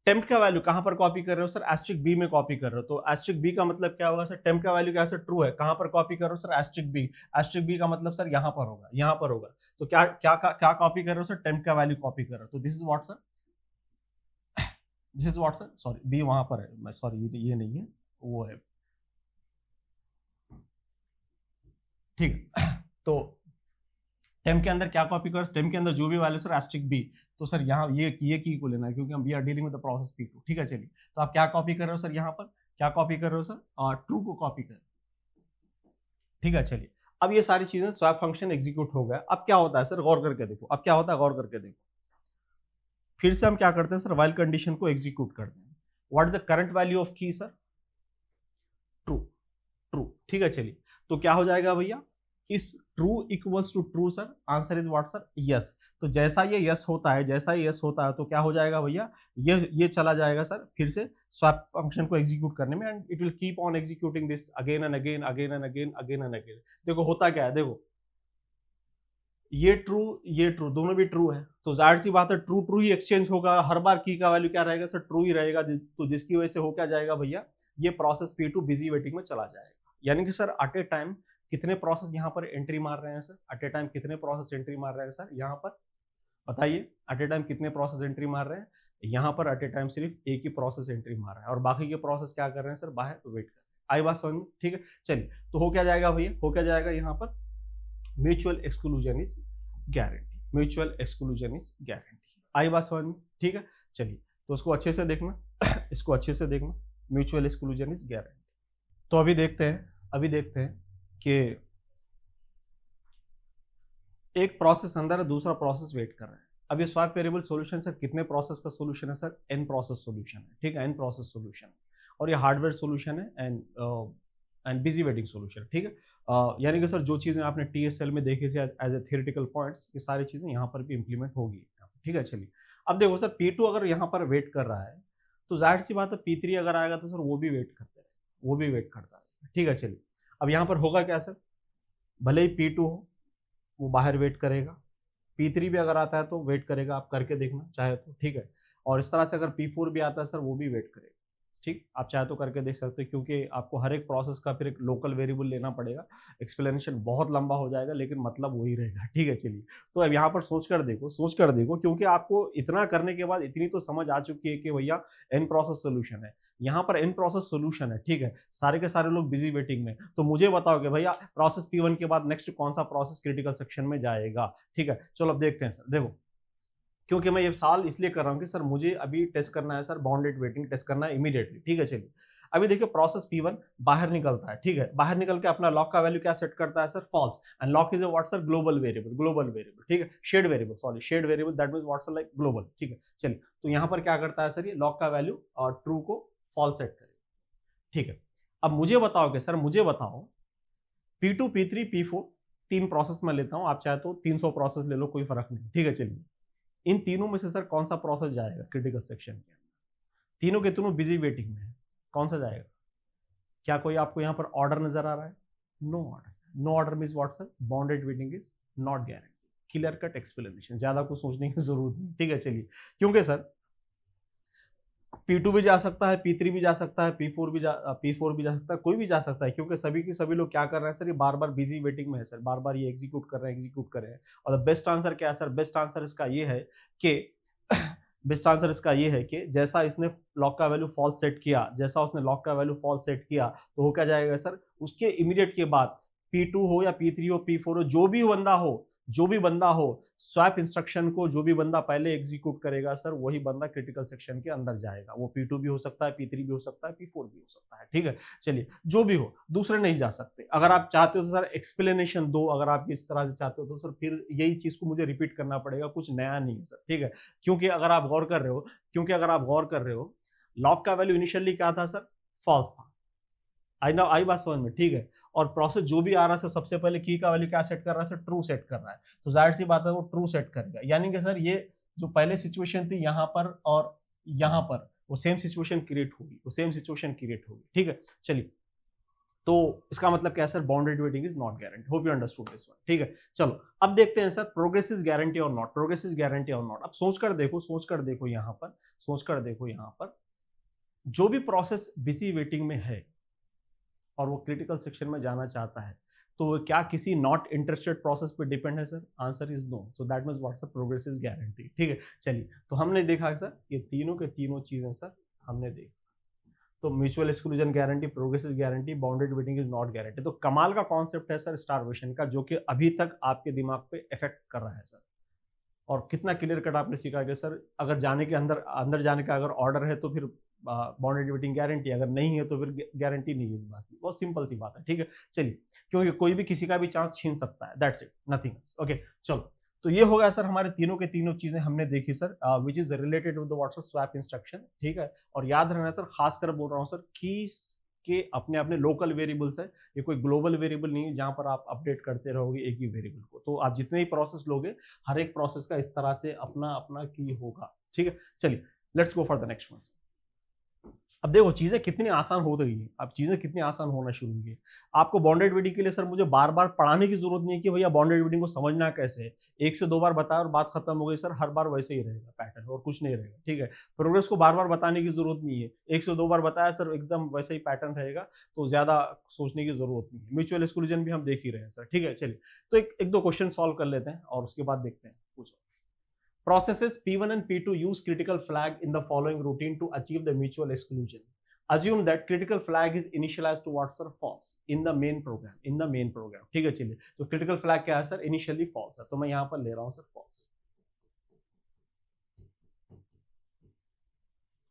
टेम्प्ट का वैल्यू कहां पर कॉपी कर रहे हो सर, एस्ट्रिक बी में कॉपी कर रहे हो। तो एस्ट्रिक बी का मतलब क्या होगा सर, टेम्प्ट का वैल्यू क्या है सर, ट्रू है, कहां पर कॉपी कर रहे हो sir, asterisk B. Asterisk B का मतलब सर यहाँ पर होगा, यहाँ पर होगा। तो क्या क्या क्या कॉपी कर रहे हो सर, टेम्प्ट का वैल्यू कॉपी कर रहे हो। तो this is what sir, this is what sir, sorry B वहां पर है, मैं सॉरी ये नहीं है, वो है, ठीक है। तो टेम्प के अंदर क्या कॉपी करो, टेम्प के अंदर जो भी वैल्यू सर एस्ट्रिक बी, तो सर यहाँ ये की को लेना है क्योंकि हम we are dealing with the process P2, ठीक है। चलिए तो आप क्या कॉपी कर रहे हो सर, यहाँ पर क्या कॉपी कर रहे हो सर, ट्रू को कॉपी कर, ठीक है। चलिए अब ये सारी चीजें स्वैप फंक्शन एग्जीक्यूट हो गया। अब क्या होता है सर, गौर करके देखो, अब क्या होता है, गौर करके देखो। फिर से हम क्या करते हैं सर, व्हाइल कंडीशन को एग्जीक्यूट करते हैं। What is the current value of key sir, true, true, ठीक है। चलिए तो क्या हो जाएगा भैया, is true equals to true sir, answer is what sir, yes. तो जैसा ये यस होता है, जैसा ये यस होता है, तो क्या हो जाएगा भैया, ये चला जाएगा सर फिर से स्वैप फंक्शन को एग्जीक्यूट करने में, and it will keep on executing this again and again, again and again, again and again. देखो होता क्या है, देखो ये ट्रू दोनों भी ट्रू है, तो जाहिर सी बात है ट्रू ट्रू ही एक्सचेंज होगा, हर बार की का वैल्यू क्या रहेगा सर, ट्रू ही रहेगा। तो जिसकी वजह से हो क्या जाएगा भैया, ये प्रोसेस P2 बिजी वेटिंग में चला जाएगा। यानी कि सर एट ए टाइम कितने प्रोसेस यहाँ पर एंट्री मार रहे हैं सर, एट ए टाइम कितने प्रोसेस एंट्री मार रहे हैं सर, यहाँ पर बताइए, एट ए टाइम कितने प्रोसेस एंट्री मार रहे हैं, यहाँ पर एट ए टाइम सिर्फ एक ही प्रोसेस एंट्री मार रहा है, और बाकी के प्रोसेस क्या कर रहे हैं सर, बाहर वेट कर रहे हैं। आई बात समझ में, ठीक है। चलिए तो हो क्या जाएगा भैया, हो क्या जाएगा, यहाँ पर mutual exclusion is guarantee, mutual exclusion is guarantee. आई बात समझ में, ठीक है। चलिए तो उसको अच्छे से देखना इसको अच्छे से देखना, म्यूचुअल एक्सक्लूजन इज गारंटी। तो अभी देखते हैं कि एक प्रोसेस अंदर है, दूसरा प्रोसेस वेट कर रहा है। अब ये स्वैप वेरिएबल सॉल्यूशन सर कितने प्रोसेस का सॉल्यूशन है सर, n प्रोसेस सॉल्यूशन है, ठीक है, n प्रोसेस सॉल्यूशन है, और ये हार्डवेयर सॉल्यूशन है एंड बिजी वेटिंग सॉल्यूशन, ठीक है। यानी कि सर जो चीजें आपने TSL में देखी थी एज ए थियोरेटिकल पॉइंट्स, ये सारी चीजें यहाँ पर भी इंप्लीमेंट होगी, ठीक है। चलिए अब देखो सर P2 अगर यहाँ पर वेट कर रहा है, तो जाहिर सी बात है P3 अगर आएगा तो सर वो भी वेट करते हैं, वो भी वेट करता है, ठीक है। चलिए अब यहाँ पर होगा क्या सर, भले ही P2 हो वो बाहर वेट करेगा, P3 भी अगर आता है तो वेट करेगा, आप करके देखना चाहे तो, ठीक है। और इस तरह से अगर P4 भी आता है सर वो भी वेट करेगा, ठीक, आप चाहे तो करके देख सकते हो, क्योंकि आपको हर एक प्रोसेस का फिर एक लोकल वेरिएबल लेना पड़ेगा, एक्सप्लेनेशन बहुत लंबा हो जाएगा लेकिन मतलब वही रहेगा, ठीक है। चलिए तो अब यहाँ पर सोच कर देखो, क्योंकि आपको इतना करने के बाद इतनी तो समझ आ चुकी है कि भैया n प्रोसेस सोल्यूशन है, यहाँ पर n प्रोसेस सोल्यूशन है, ठीक है, सारे के सारे लोग बिजी वेटिंग में। तो मुझे बताओ कि भैया प्रोसेस P1 के बाद नेक्स्ट कौन सा प्रोसेस क्रिटिकल सेक्शन में जाएगा, ठीक है। चलो अब देखते हैं सर, देखो क्योंकि मैं ये सवाल इसलिए कर रहा हूँ कि सर मुझे अभी टेस्ट करना है सर, बाउंडेड वेटिंग टेस्ट करना है इमीडिएटली, ठीक है। चलिए अभी देखिए प्रोसेस P1 बाहर निकलता है, ठीक है, बाहर निकल के अपना लॉक का वैल्यू क्या सेट करता है sir, false, and lock is a what sir, global variable, ठीक है, shared variable that means what sir, like global, ठीक है। चलिए तो यहाँ पर क्या करता है सर, ये लॉक का वैल्यू और ट्रू को फॉल्स सेट करेगा, ठीक है। अब मुझे बताओ कि सर मुझे बताओ P2 P3 P4 तीन प्रोसेस में लेता हूं, आप चाहे तो 300 प्रोसेस ले लो, कोई फर्क नहीं, ठीक है। चलिए इन तीनों में से सर कौन सा प्रोसेस जाएगा क्रिटिकल सेक्शन के अंदर, तीनों के तीनों बिजी वेटिंग में है, कौन सा जाएगा? क्या कोई आपको यहाँ पर ऑर्डर नजर आ रहा है? No order. No order means what sir? Bounded waiting is not guarantee. Clear cut explanation, ज्यादा कुछ सोचने की जरूरत नहीं। ठीक है, चलिए। क्योंकि सर P2 भी जा सकता है, P3 भी जा सकता है, P4 भी जा सकता है, कोई भी जा सकता है, क्योंकि सभी के सभी लोग क्या कर रहे हैं सर? ये बार बार बिजी वेटिंग में है सर, बार बार ये एग्जीक्यूट कर रहे हैं। और द बेस्ट आंसर क्या है सर? बेस्ट आंसर इसका ये है कि बेस्ट आंसर इसका ये है कि जैसा इसने लॉक का वैल्यू फॉल्स सेट किया, तो वो क्या जाएगा सर? उसके इमीडिएट के बाद P2 हो या P3 हो, P4 हो, जो भी बंदा हो, स्वैप इंस्ट्रक्शन को जो भी बंदा पहले एग्जीक्यूट करेगा सर, वही बंदा क्रिटिकल सेक्शन के अंदर जाएगा। वो P2 भी हो सकता है, P3 भी हो सकता है, P4 भी हो सकता है। ठीक है, चलिए, जो भी हो, दूसरे नहीं जा सकते। अगर आप चाहते हो तो सर एक्सप्लेनेशन दो, अगर आप इस तरह से चाहते हो तो सर फिर यही चीज को मुझे रिपीट करना पड़ेगा, कुछ नया नहीं है सर। ठीक है, क्योंकि अगर आप गौर कर रहे हो, लॉक का वैल्यू इनिशियली क्या था सर? फॉल्स था। आई बात समझ में? ठीक है, और प्रोसेस जो भी आ रहा है सबसे पहले की का वैल्यू क्या सेट कर रहा है सर? ट्रू सेट कर रहा है। तो जाहिर सी बात है वो ट्रू सेट करेगा, यानी कि सर ये जो पहले सिचुएशन थी यहाँ पर और यहाँ पर, वो सेम सिचुएशन क्रिएट होगी। ठीक है, चलिए, तो इसका मतलब क्या है sir? Bounded waiting is not guarantee. Hope you understood this one. ठीक है, चलो अब देखते हैं सर प्रोग्रेस इज गारंटी और नॉट। अब सोच कर देखो यहाँ पर जो भी प्रोसेस बिजी वेटिंग में है और वो क्रिटिकल सेक्शन में जाना चाहता है, तो वो क्या किसी नॉट इंटरेस्टेड प्रोसेस पे डिपेंड है sir? Answer is no. So that means what's the progress is guarantee. ठीक है, चलिए, तो हमने देखा सर ये तीनों के तीनों चीजें सर हमने देखा। तो mutual exclusion guarantee, progress is guarantee, bounded waiting is not guarantee. तो कमाल का कॉन्सेप्ट है सर स्टारवेशन का, जो कि अभी तक आपके दिमाग पे इफेक्ट कर रहा है सर। और कितना क्लियर कट आपने सीखा कि सर अगर जाने के अंदर जाने का अगर ऑर्डर है तो फिर बाउंडेड वेटिंग गारंटी, अगर नहीं है तो फिर गारंटी नहीं है इस बात की। बहुत सिंपल सी बात है। ठीक है, चलिए, क्योंकि कोई भी किसी का भी चांस छीन सकता है, that's it, nothing else. Okay, चलो, तो ये हो गया सर हमारे तीनों के तीनों चीजें हमने देखी sir, which is related with the WhatsApp swap instruction. ठीक है, और याद रखना सर, खासकर बोल रहा हूँ सर, कीज के अपने अपने लोकल वेरिएबल्स है, ये कोई ग्लोबल वेरिएबल नहीं है जहां पर आप अपडेट करते रहोगे एक ही वेरिएबल को। तो आप जितने ही प्रोसेस लोगे, हर एक प्रोसेस का इस तरह से अपना अपना की होगा। ठीक है, चलिए, let's go for the next one. अब देखो चीजें कितनी आसान हो गई है, अब चीजें कितनी आसान होना शुरू हुई है। आपको बाउंडेड वेटिंग के लिए सर मुझे बार बार पढ़ाने की जरूरत नहीं है कि भैया बाउंडेड वेटिंग को समझना कैसे है। एक से दो बार बताया और बात खत्म हो गई सर, हर बार वैसे ही रहेगा पैटर्न और कुछ नहीं रहेगा। ठीक है, प्रोग्रेस को बार बार बताने की जरूरत नहीं है, एक से दो बार बताया सर एकदम वैसे ही पैटर्न रहेगा, तो ज्यादा सोचने की जरूरत नहीं है। म्यूचुअल एक्सक्लूजन भी हम देख ही रहे हैं सर। ठीक है, चलिए, तो एक दो क्वेश्चन सॉल्व कर लेते हैं और उसके बाद देखते हैं। पूछो। Processes P1 and P2 use critical flag in the following routine to achieve the mutual exclusion. Assume that critical flag is initialized to what sir? False in the main program. ठीक है, चलिए, तो critical flag क्या है sir? Initially false है, तो मैं यहां पर ले रहा हूं सर false।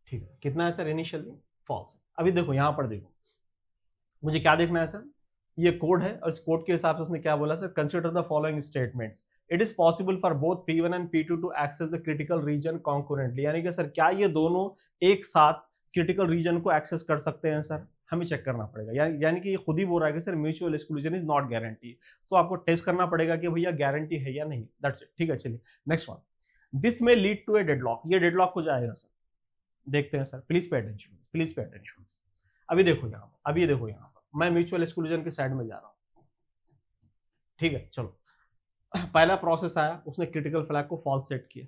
ठीक है, कितना है सर? Initially false है। अभी देखो यहां पर देखो, मुझे क्या देखना है सर? ये कोड है और इस कोड के हिसाब से उसने क्या बोला sir? Consider the following statements. It is possible for both P1 and P2 to access the critical region concurrently. यानी कि सर क्या ये दोनों एक साथ क्रिटिकल रीजन को एक्सेस कर सकते हैं सर? हमें चेक करना पड़ेगा। यानी कि ये खुद ही बोल रहा है कि sir mutual exclusion is not guarantee, तो आपको टेस्ट करना पड़ेगा कि भैया गारंटी है या नहीं। That's it. ठीक है, चलिए, नेक्स्ट वन। दिस में लीड टू ए डेडलॉक। ये डेडलॉक हो जाएगा सर, देखते हैं सर। Please pay attention. अभी देखो यहाँ पर, मैं म्यूचुअल एक्सक्लूजन के साइड में जा रहा हूं। ठीक है, चलो, पहला प्रोसेस आया, उसने क्रिटिकल फ्लैग को फॉल्स सेट किया,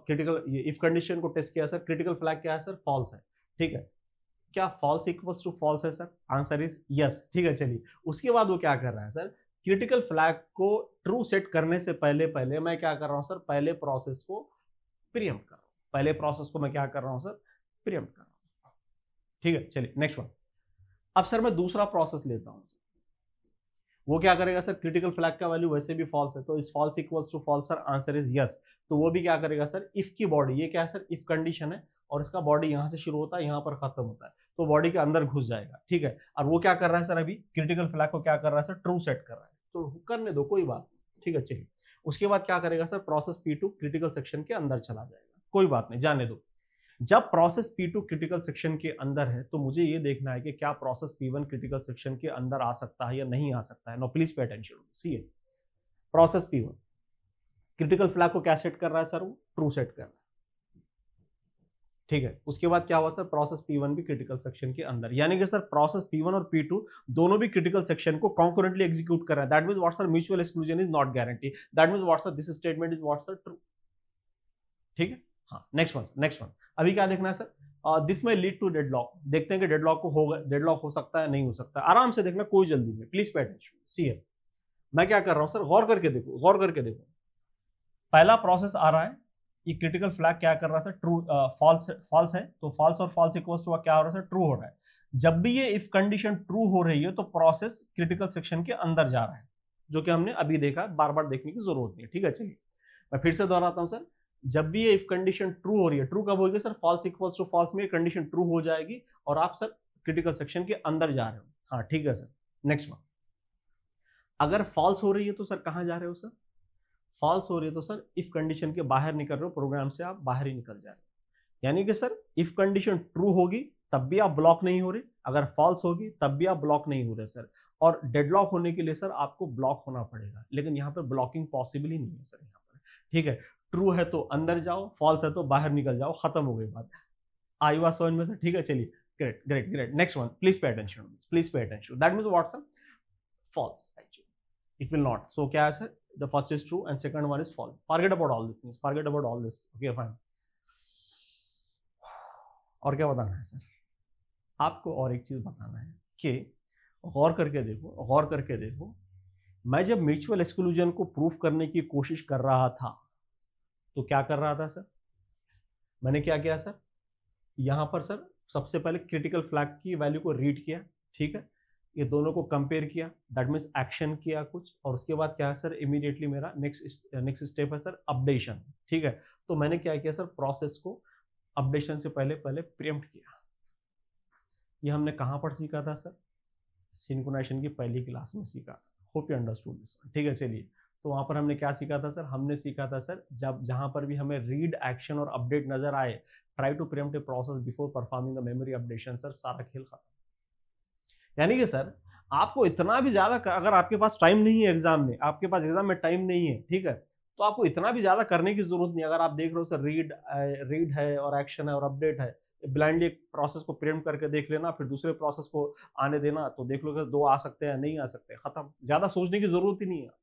क्रिटिकल इफ कंडीशन को टेस्ट किया सर। क्रिटिकल फ्लैग क्या है सर? फॉल्स है। ठीक है, क्या फॉल्स इक्वल्स टू फॉल्स है सर? Answer is yes. ठीक है, चलिए, उसके बाद वो क्या कर रहा है सर? क्रिटिकल फ्लैग को ट्रू सेट करने से पहले मैं क्या कर रहा हूं सर? पहले प्रोसेस को प्रीएम्प्ट कर रहा हूं। ठीक है, चलिए, नेक्स्ट वन। अब सर मैं दूसरा प्रोसेस लेता हूं, वो क्या करेगा सर? क्रिटिकल फ्लैग का वैल्यू वैसे भी फॉल्स है, तो is false equals to false sir, answer is yes. तो वो भी क्या करेगा सर? इफ की बॉडी, ये क्या है सर? इफ कंडीशन है और इसका बॉडी यहां से शुरू होता है, यहां पर खत्म होता है, तो बॉडी के अंदर घुस जाएगा। ठीक है, और वो क्या कर रहा है सर? अभी क्रिटिकल फ्लैग को क्या कर रहा है सर? ट्रू सेट कर रहा है, तो करने दो, कोई बात नहीं। ठीक है, चलिए, उसके बाद क्या करेगा sir? Process P2 critical section के अंदर चला जाएगा, कोई बात नहीं, जाने दो। जब प्रोसेस P2 क्रिटिकल सेक्शन के अंदर है, तो मुझे ये देखना है कि क्या प्रोसेस P1 क्रिटिकल सेक्शन के अंदर आ सकता है या नहीं आ सकता है। No please pay attention. See process P1 critical flag को क्या सेट कर रहा है सर? वो ट्रू सेट कर रहा है। ठीक है। उसके बाद क्या हुआ सर, प्रोसेस P1 भी क्रिटिकल सेक्शन के अंदर, यानी कि सर प्रोसेस P1 और P2 दोनों भी क्रिटिकल सेक्शन को कॉन्करेंटली एग्जीक्यूट कर रहे हैं। That means what sir, mutual exclusion is not guarantee. That means what sir, this statement is what sir, true. ठीक है। हाँ, नेक्स्ट वन अभी क्या देखना है सर, दिस में लीड टू डेडलॉक। देखते हैं कि डेडलॉक को होगा, डेडलॉक हो सकता है नहीं हो सकता, आराम से देखना, कोई जल्दी नहीं, प्लीज पे अटेंशन। सी है, मैं क्या कर रहा हूं सर, गौर करके देखो, गौर करके देखो। पहला प्रोसेस आ रहा है, ये क्रिटिकल फ्लैग क्या कर रहा है सर, ट्रू, फॉल्स है, तो फॉल्स और फॉल्स इक्वल्स टू क्या हो रहा है सर, ट्रू हो रहा है। जब भी ये इफ कंडीशन ट्रू हो रही है तो प्रोसेस क्रिटिकल सेक्शन के अंदर जा रहा है, जो कि हमने अभी देखा, बार बार देखने की जरूरत नहीं है। ठीक है, चलिए मैं फिर से दोहराता हूं सर, जब भी ये इफ कंडीशन ट्रू हो रही है, ट्रू कब होगी sir, false equals to false में कंडीशन ट्रू हो जाएगी और आप सर क्रिटिकल सेक्शन के अंदर जा रहे हो। हाँ ठीक है सर। नेक्स्ट वन, अगर फॉल्स हो रही है तो सर कहां जा रहे हो सर, फॉल्स हो रही है तो सर इफ कंडीशन के बाहर निकल रहे हो, प्रोग्राम से आप बाहर ही निकल जा रहे हो। यानी कि सर इफ कंडीशन ट्रू होगी तब भी आप ब्लॉक नहीं हो रहे, अगर फॉल्स होगी तब भी आप ब्लॉक नहीं हो रहे सर। और डेडलॉक होने के लिए सर आपको ब्लॉक होना पड़ेगा, लेकिन यहाँ पर ब्लॉकिंग पॉसिबल ही नहीं है सर यहाँ पर। ठीक है, ट्रू है तो अंदर जाओ, फॉल्स है तो बाहर निकल जाओ, खत्म हो गई बात। आई बात समझ में सर? ठीक है, चलिए, great great great. Next one, please pay attention, please pay attention. That means what sir, false actually it will not. So क्या है sir, the first is true and second one is false. Forget about all these things, forget about all this. Okay, fine. और क्या बताना है sir, आपको और एक चीज बताना है कि गौर करके देखो, गौर करके देखो, मैं जब म्यूचुअल एक्सक्लूजन को प्रूफ करने की कोशिश कर रहा था तो क्या कर रहा था सर, मैंने क्या किया सर, यहां पर सर सबसे पहले क्रिटिकल फ्लैग की वैल्यू को रीड किया। ठीक है, ये दोनों को कंपेयर किया, दैट मीन्स एक्शन किया कुछ, और उसके बाद क्या है सर, इमीडिएटली मेरा नेक्स्ट स्टेप है सर अपडेशन। ठीक है, तो मैंने क्या किया सर, प्रोसेस को अपडेशन से पहले प्रीएम्प्ट किया। ये हमने कहाँ पर सीखा था सर, सिंक्रोनाइजेशन की पहली क्लास में सीखा था। Hope you understood this one. ठीक है, चलिए, तो वहां पर हमने क्या सीखा था सर, हमने सीखा था सर, जब जहां पर भी हमें रीड, एक्शन और अपडेट नजर आए, try to preempt a process before performing the memory updation. Sir सारा खेल खत्म। यानी कि सर आपको इतना भी ज्यादा, अगर आपके पास टाइम नहीं है एग्जाम में, आपके पास एग्जाम में टाइम नहीं है, ठीक है, तो आपको इतना भी ज्यादा करने की जरूरत नहीं। अगर आप देख रहे हो सर रीड है और एक्शन है और अपडेट है, ब्लाइंडली एक प्रोसेस को प्रिंट करके देख लेना, फिर दूसरे प्रोसेस को आने देना, तो देख लो कि 2 आ सकते हैं नहीं आ सकते, खत्म। ज्यादा सोचने की जरूरत ही नहीं है।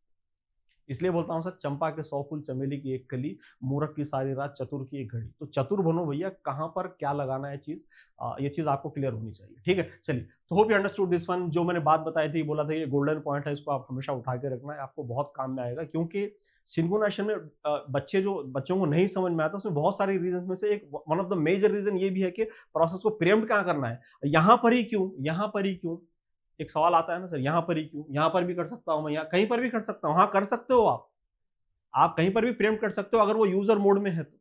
इसलिए बोलता हूं सर, चंपा के 100 फूल, चमेली की एक कली, मूर्ख की सारी रात, चतुर की एक घड़ी। तो चतुर बनो भैया, कहां पर क्या लगाना है चीज, ये चीज आपको क्लियर होनी चाहिए। ठीक है, चलिए, तो hope you understood this one. जो मैंने बात बताई थी, बोला था ये गोल्डन पॉइंट है, इसको आप हमेशा उठा के रखना है, आपको बहुत काम में आएगा। क्योंकि सिंक्रोनाइजेशन में बच्चों को नहीं समझ में आता, उसमें बहुत सारी रीजन में से एक, one of the major region ये भी है कि प्रोसेस को प्रीएम्प्ट कहां करना है, यहां पर ही क्यों, यहां पर ही क्यों। एक सवाल आता है ना सर, यहां पर ही क्यों, यहां पर भी कर सकता हूं मैं, यहाँ कहीं पर भी कर सकता हूं। हाँ कर सकते हो आप कहीं पर भी प्रीएम्प्ट कर सकते हो, अगर वो यूजर मोड में है तो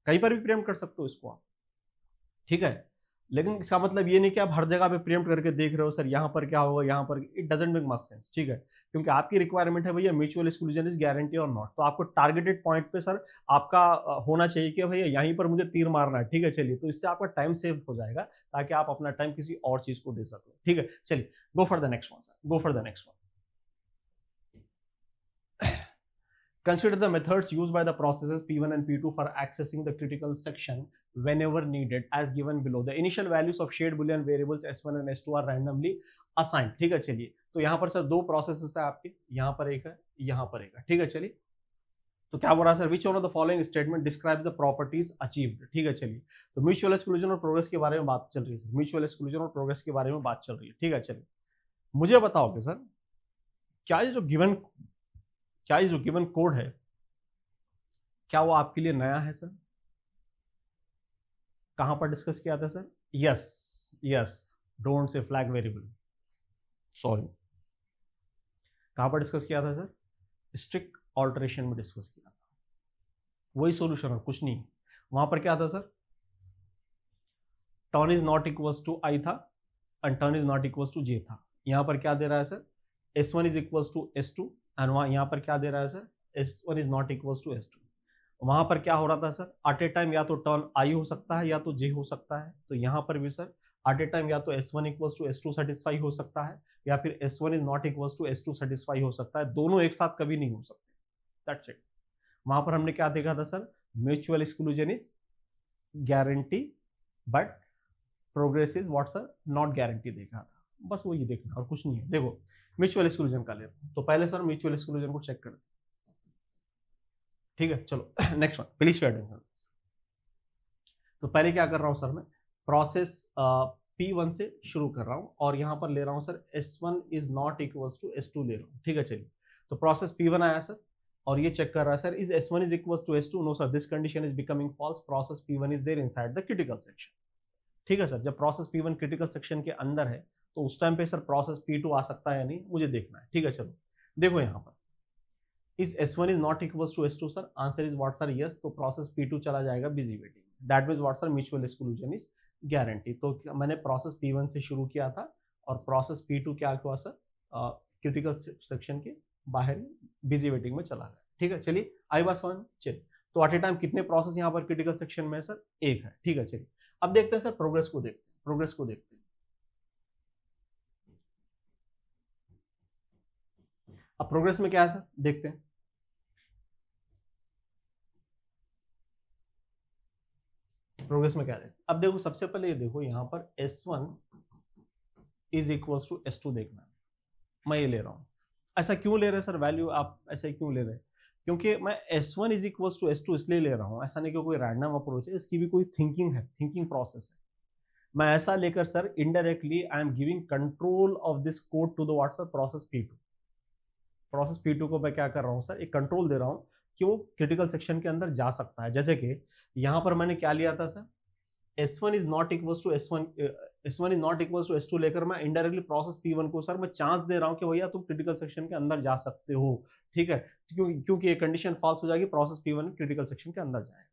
कहीं पर भी प्रीएम्प्ट कर सकते हो इसको आप। ठीक है, लेकिन इसका मतलब ये नहीं कि आप हर जगह पे प्रीएम्प्ट करके देख रहे हो सर यहाँ पर क्या होगा, यहाँ पर, it doesn't make much sense. ठीक है, क्योंकि आपकी रिक्वायरमेंट है भैया म्यूचुअल एक्सक्लूजन इज गारंटी और नॉट, तो आपको टारगेटेड पॉइंट पे सर आपका होना चाहिए कि भैया यहीं पर मुझे तीर मारना है। ठीक है, चलिए, तो इससे आपका टाइम सेव हो जाएगा, ताकि आप अपना टाइम किसी और चीज को दे सको। ठीक है, चलिए, go for the next one sir, go for the next one. Consider the methods used by the processes P1 and P2 for accessing the critical section whenever needed as given below. The initial values of shared boolean variables S1 and S2 are randomly assigned. ठीक है, चलिए, तो यहाँ पर sir 2 processes है आपके, यहाँ पर एक है, यहाँ पर एक है। ठीक है, चलिए, तो क्या बोल रहा है sir, which one of the following statement describes the properties achieved. ठीक है, चलिए, तो म्यूचुअल एक्सक्लूजन और प्रोग्रेस के बारे में बात चल रही है सर, म्यूचुअल एक्सक्लूजन और प्रोग्रेस के बारे में बात चल रही है। ठीक है, चलिए, मुझे बताओ कि सर क्या ये जो गिवन कोड है, क्या वो आपके लिए नया है सर? कहां पर डिस्कस किया था sir? Yes, don't say flag variable, sorry, कहां पर डिस्कस किया था सर? स्ट्रिक्ट ऑल्टरेशन में डिस्कस किया था। वही सॉल्यूशन है, कुछ नहीं। वहां पर क्या था sir, turn is not equals to I था and turn is not equals to J था। यहां पर क्या दे रहा है sir, S1 is equals to S2 and यहां पर क्या दे रहा है sir, S1 is not equals to S2। वहां पर क्या हो रहा था सर, एट ए टाइम या तो टर्न आई हो सकता है या तो जे हो सकता है, तो यहां पर भी सर एट ए टाइम या तो S1 equals to S2 satisfy हो सकता है, या फिर S1 is not equals to S2 satisfy हो सकता है। दोनों एक साथ कभी नहीं हो सकते, दैट्स इट। वहां पर हमने क्या देखा था sir, mutual exclusion is guarantee but progress is what sir not guarantee देखा था, बस वो ये देखना और कुछ नहीं है। देखो म्यूचुअल एक्सक्लूजन का लेते हैं, तो पहले सर म्यूचुअल एक्सक्लूजन को चेक करते हैं, ठीक है। चलो next one, please pay attention. तो पहले क्या कर रहा हूं सर मैं, प्रोसेस P1 से शुरू कर रहा हूं और यहां पर ले रहा हूं sir S1 is not equals to S2 ले रहा हूं, ठीक है। चलिए तो प्रोसेस P1 आया सर और ये चेक कर रहा है sir is S1 is equals to S2, no sir this condition is becoming false, process P1 is there inside the critical section, ठीक है सर। जब प्रोसेस P1 क्रिटिकल सेक्शन के अंदर है तो उस टाइम पे सर प्रोसेस P2 आ सकता है या नहीं मुझे देखना है, ठीक है। चलो देखो यहाँ पर is S1 is not equals to S2 sir, answer is what sir yes, तो प्रोसेस P2 चला जाएगा busy waiting, that means what sir mutual exclusion is guarantee. तो मैंने प्रोसेस P1 से शुरू किया था और प्रोसेस P2 क्या हुआ सर क्रिटिकल सेक्शन के बाहर बिजी वेटिंग में चला गया, ठीक है। चलिए आई बात समझ, चलिए तो एट ए टाइम कितने प्रोसेस यहाँ पर क्रिटिकल सेक्शन में है सर, एक है, ठीक है। चलिए अब देखते हैं सर प्रोग्रेस को देखते हैं, प्रोग्रेस को देखते हैं। अब प्रोग्रेस में क्या है सर देखते हैं, प्रोग्रेस में क्या है। अब देखो सबसे पहले ये देखो यहाँ पर S1 is equals to S2 देखना है, मैं ये ले रहा हूँ। ऐसा क्यों ले रहे हैं सर वैल्यू, आप ऐसा क्यों ले रहे हैं, क्योंकि मैं S1 is equals to S2 इसलिए ले रहा हूँ, ऐसा नहीं कि कोई रैंडम अप्रोच है, इसकी भी कोई थिंकिंग है, थिंकिंग प्रोसेस है। मैं ऐसा लेकर sir indirectly I am giving control of this code to the what sir process P2। Process P2 को मैं क्या कर रहा हूँ सर, एक कंट्रोल दे रहा हूँ कि वो क्रिटिकल सेक्शन के अंदर जा सकता है। जैसे कि यहाँ पर मैंने क्या लिया था sir, S1 is not equals to S1 is not equals to S2 लेकर मैं इंडायरेक्टली प्रोसेस P1 को सर मैं चांस दे रहा हूँ कि भैया तुम क्रिटिकल सेक्शन के अंदर जा सकते हो, ठीक है। क्योंकि ये कंडीशन फॉल्स हो जाएगी, प्रोसेस P1 क्रिटिकल सेक्शन के अंदर जाएगा।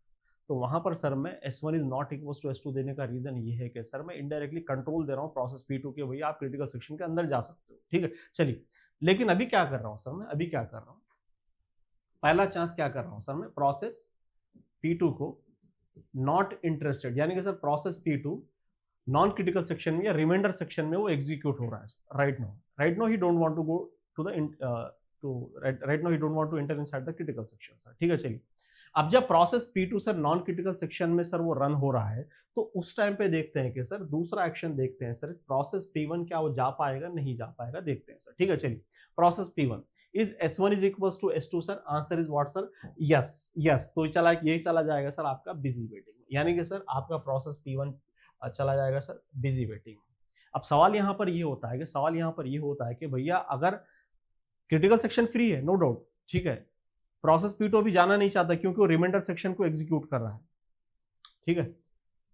तो वहां पर सर मैं S1 is not equals to S2 देने का रीजन ये है कि सर मैं इंडायरेक्टली कंट्रोल दे रहा हूँ प्रोसेस P2 के भैया आप क्रिटिकल सेक्शन के अंदर जा सकते हो, ठीक है। चलिए लेकिन अभी क्या कर रहा हूँ सर मैं, अभी क्या कर रहा हूँ, पहला चांस क्या कर रहा हूँ सर मैं, प्रोसेस P2 को नॉट इंटरेस्टेड, यानी कि sir process P2 non critical section में या रिमाइंडर सेक्शन में वो एग्जीक्यूट हो रहा है right no he don't want to go to the right no he don't want to enter inside the critical section sir, ठीक है। चलिए अब जब process P2 sir non critical section में सर वो रन हो रहा है तो उस टाइम पे देखते हैं कि सर दूसरा एक्शन देखते हैं सर प्रोसेस P1 क्या वो जा पाएगा नहीं जा पाएगा, देखते हैं सर, ठीक है। चलिए process P1 is S1 is equals to S2 sir, answer is what sir yes yes, तो यही चला जाएगा सर आपका बिजी वेटिंग में, यानी कि सर आपका प्रोसेस P1 चला जाएगा सर बिजी वेटिंग। अब सवाल यहाँ पर ये होता है कि कि भैया अगर क्रिटिकल सेक्शन फ्री है नो डाउट, ठीक है, प्रोसेस P2 अभी जाना नहीं चाहता क्योंकि वो रिमाइंडर सेक्शन को एग्जीक्यूट कर रहा है, ठीक है,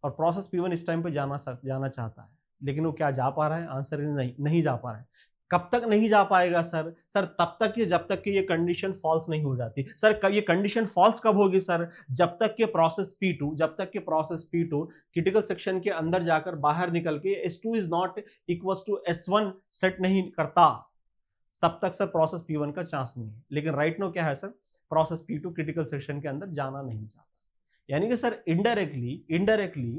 और प्रोसेस P1 इस टाइम पे जाना चाहता है, लेकिन वो क्या जा पा रहा है, आंसर नहीं जा पा रहा है। कब तक नहीं जा पाएगा सर, तब तक जब तक कि ये कंडीशन फॉल्स नहीं हो जाती। सर ये कंडीशन फॉल्स कब होगी सर, जब तक कि प्रोसेस P2 क्रिटिकल सेक्शन के अंदर जाकर बाहर निकल के S2 is not equals to S1 set नहीं करता, तब तक सर प्रोसेस P1 का चांस नहीं है। लेकिन राइट नो क्या है sir, process P2 critical section के अंदर जाना नहीं चाहता, यानी कि sir indirectly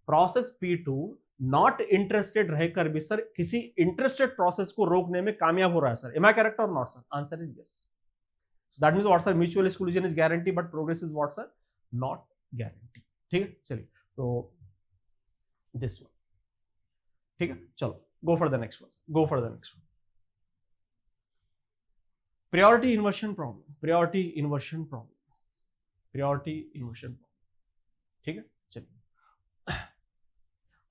process P2 not interested रहकर भी सर किसी इंटरेस्टेड प्रोसेस को रोकने में कामयाब हो रहा है सर। एम आई करेक्ट और not sir, answer is yes. So that means what sir, mutual exclusion is guarantee but progress is what sir not guarantee, ठीक है। चलिए तो दिस वन, ठीक है। चलो go for the next one, priority inversion problem, ठीक है। चलिए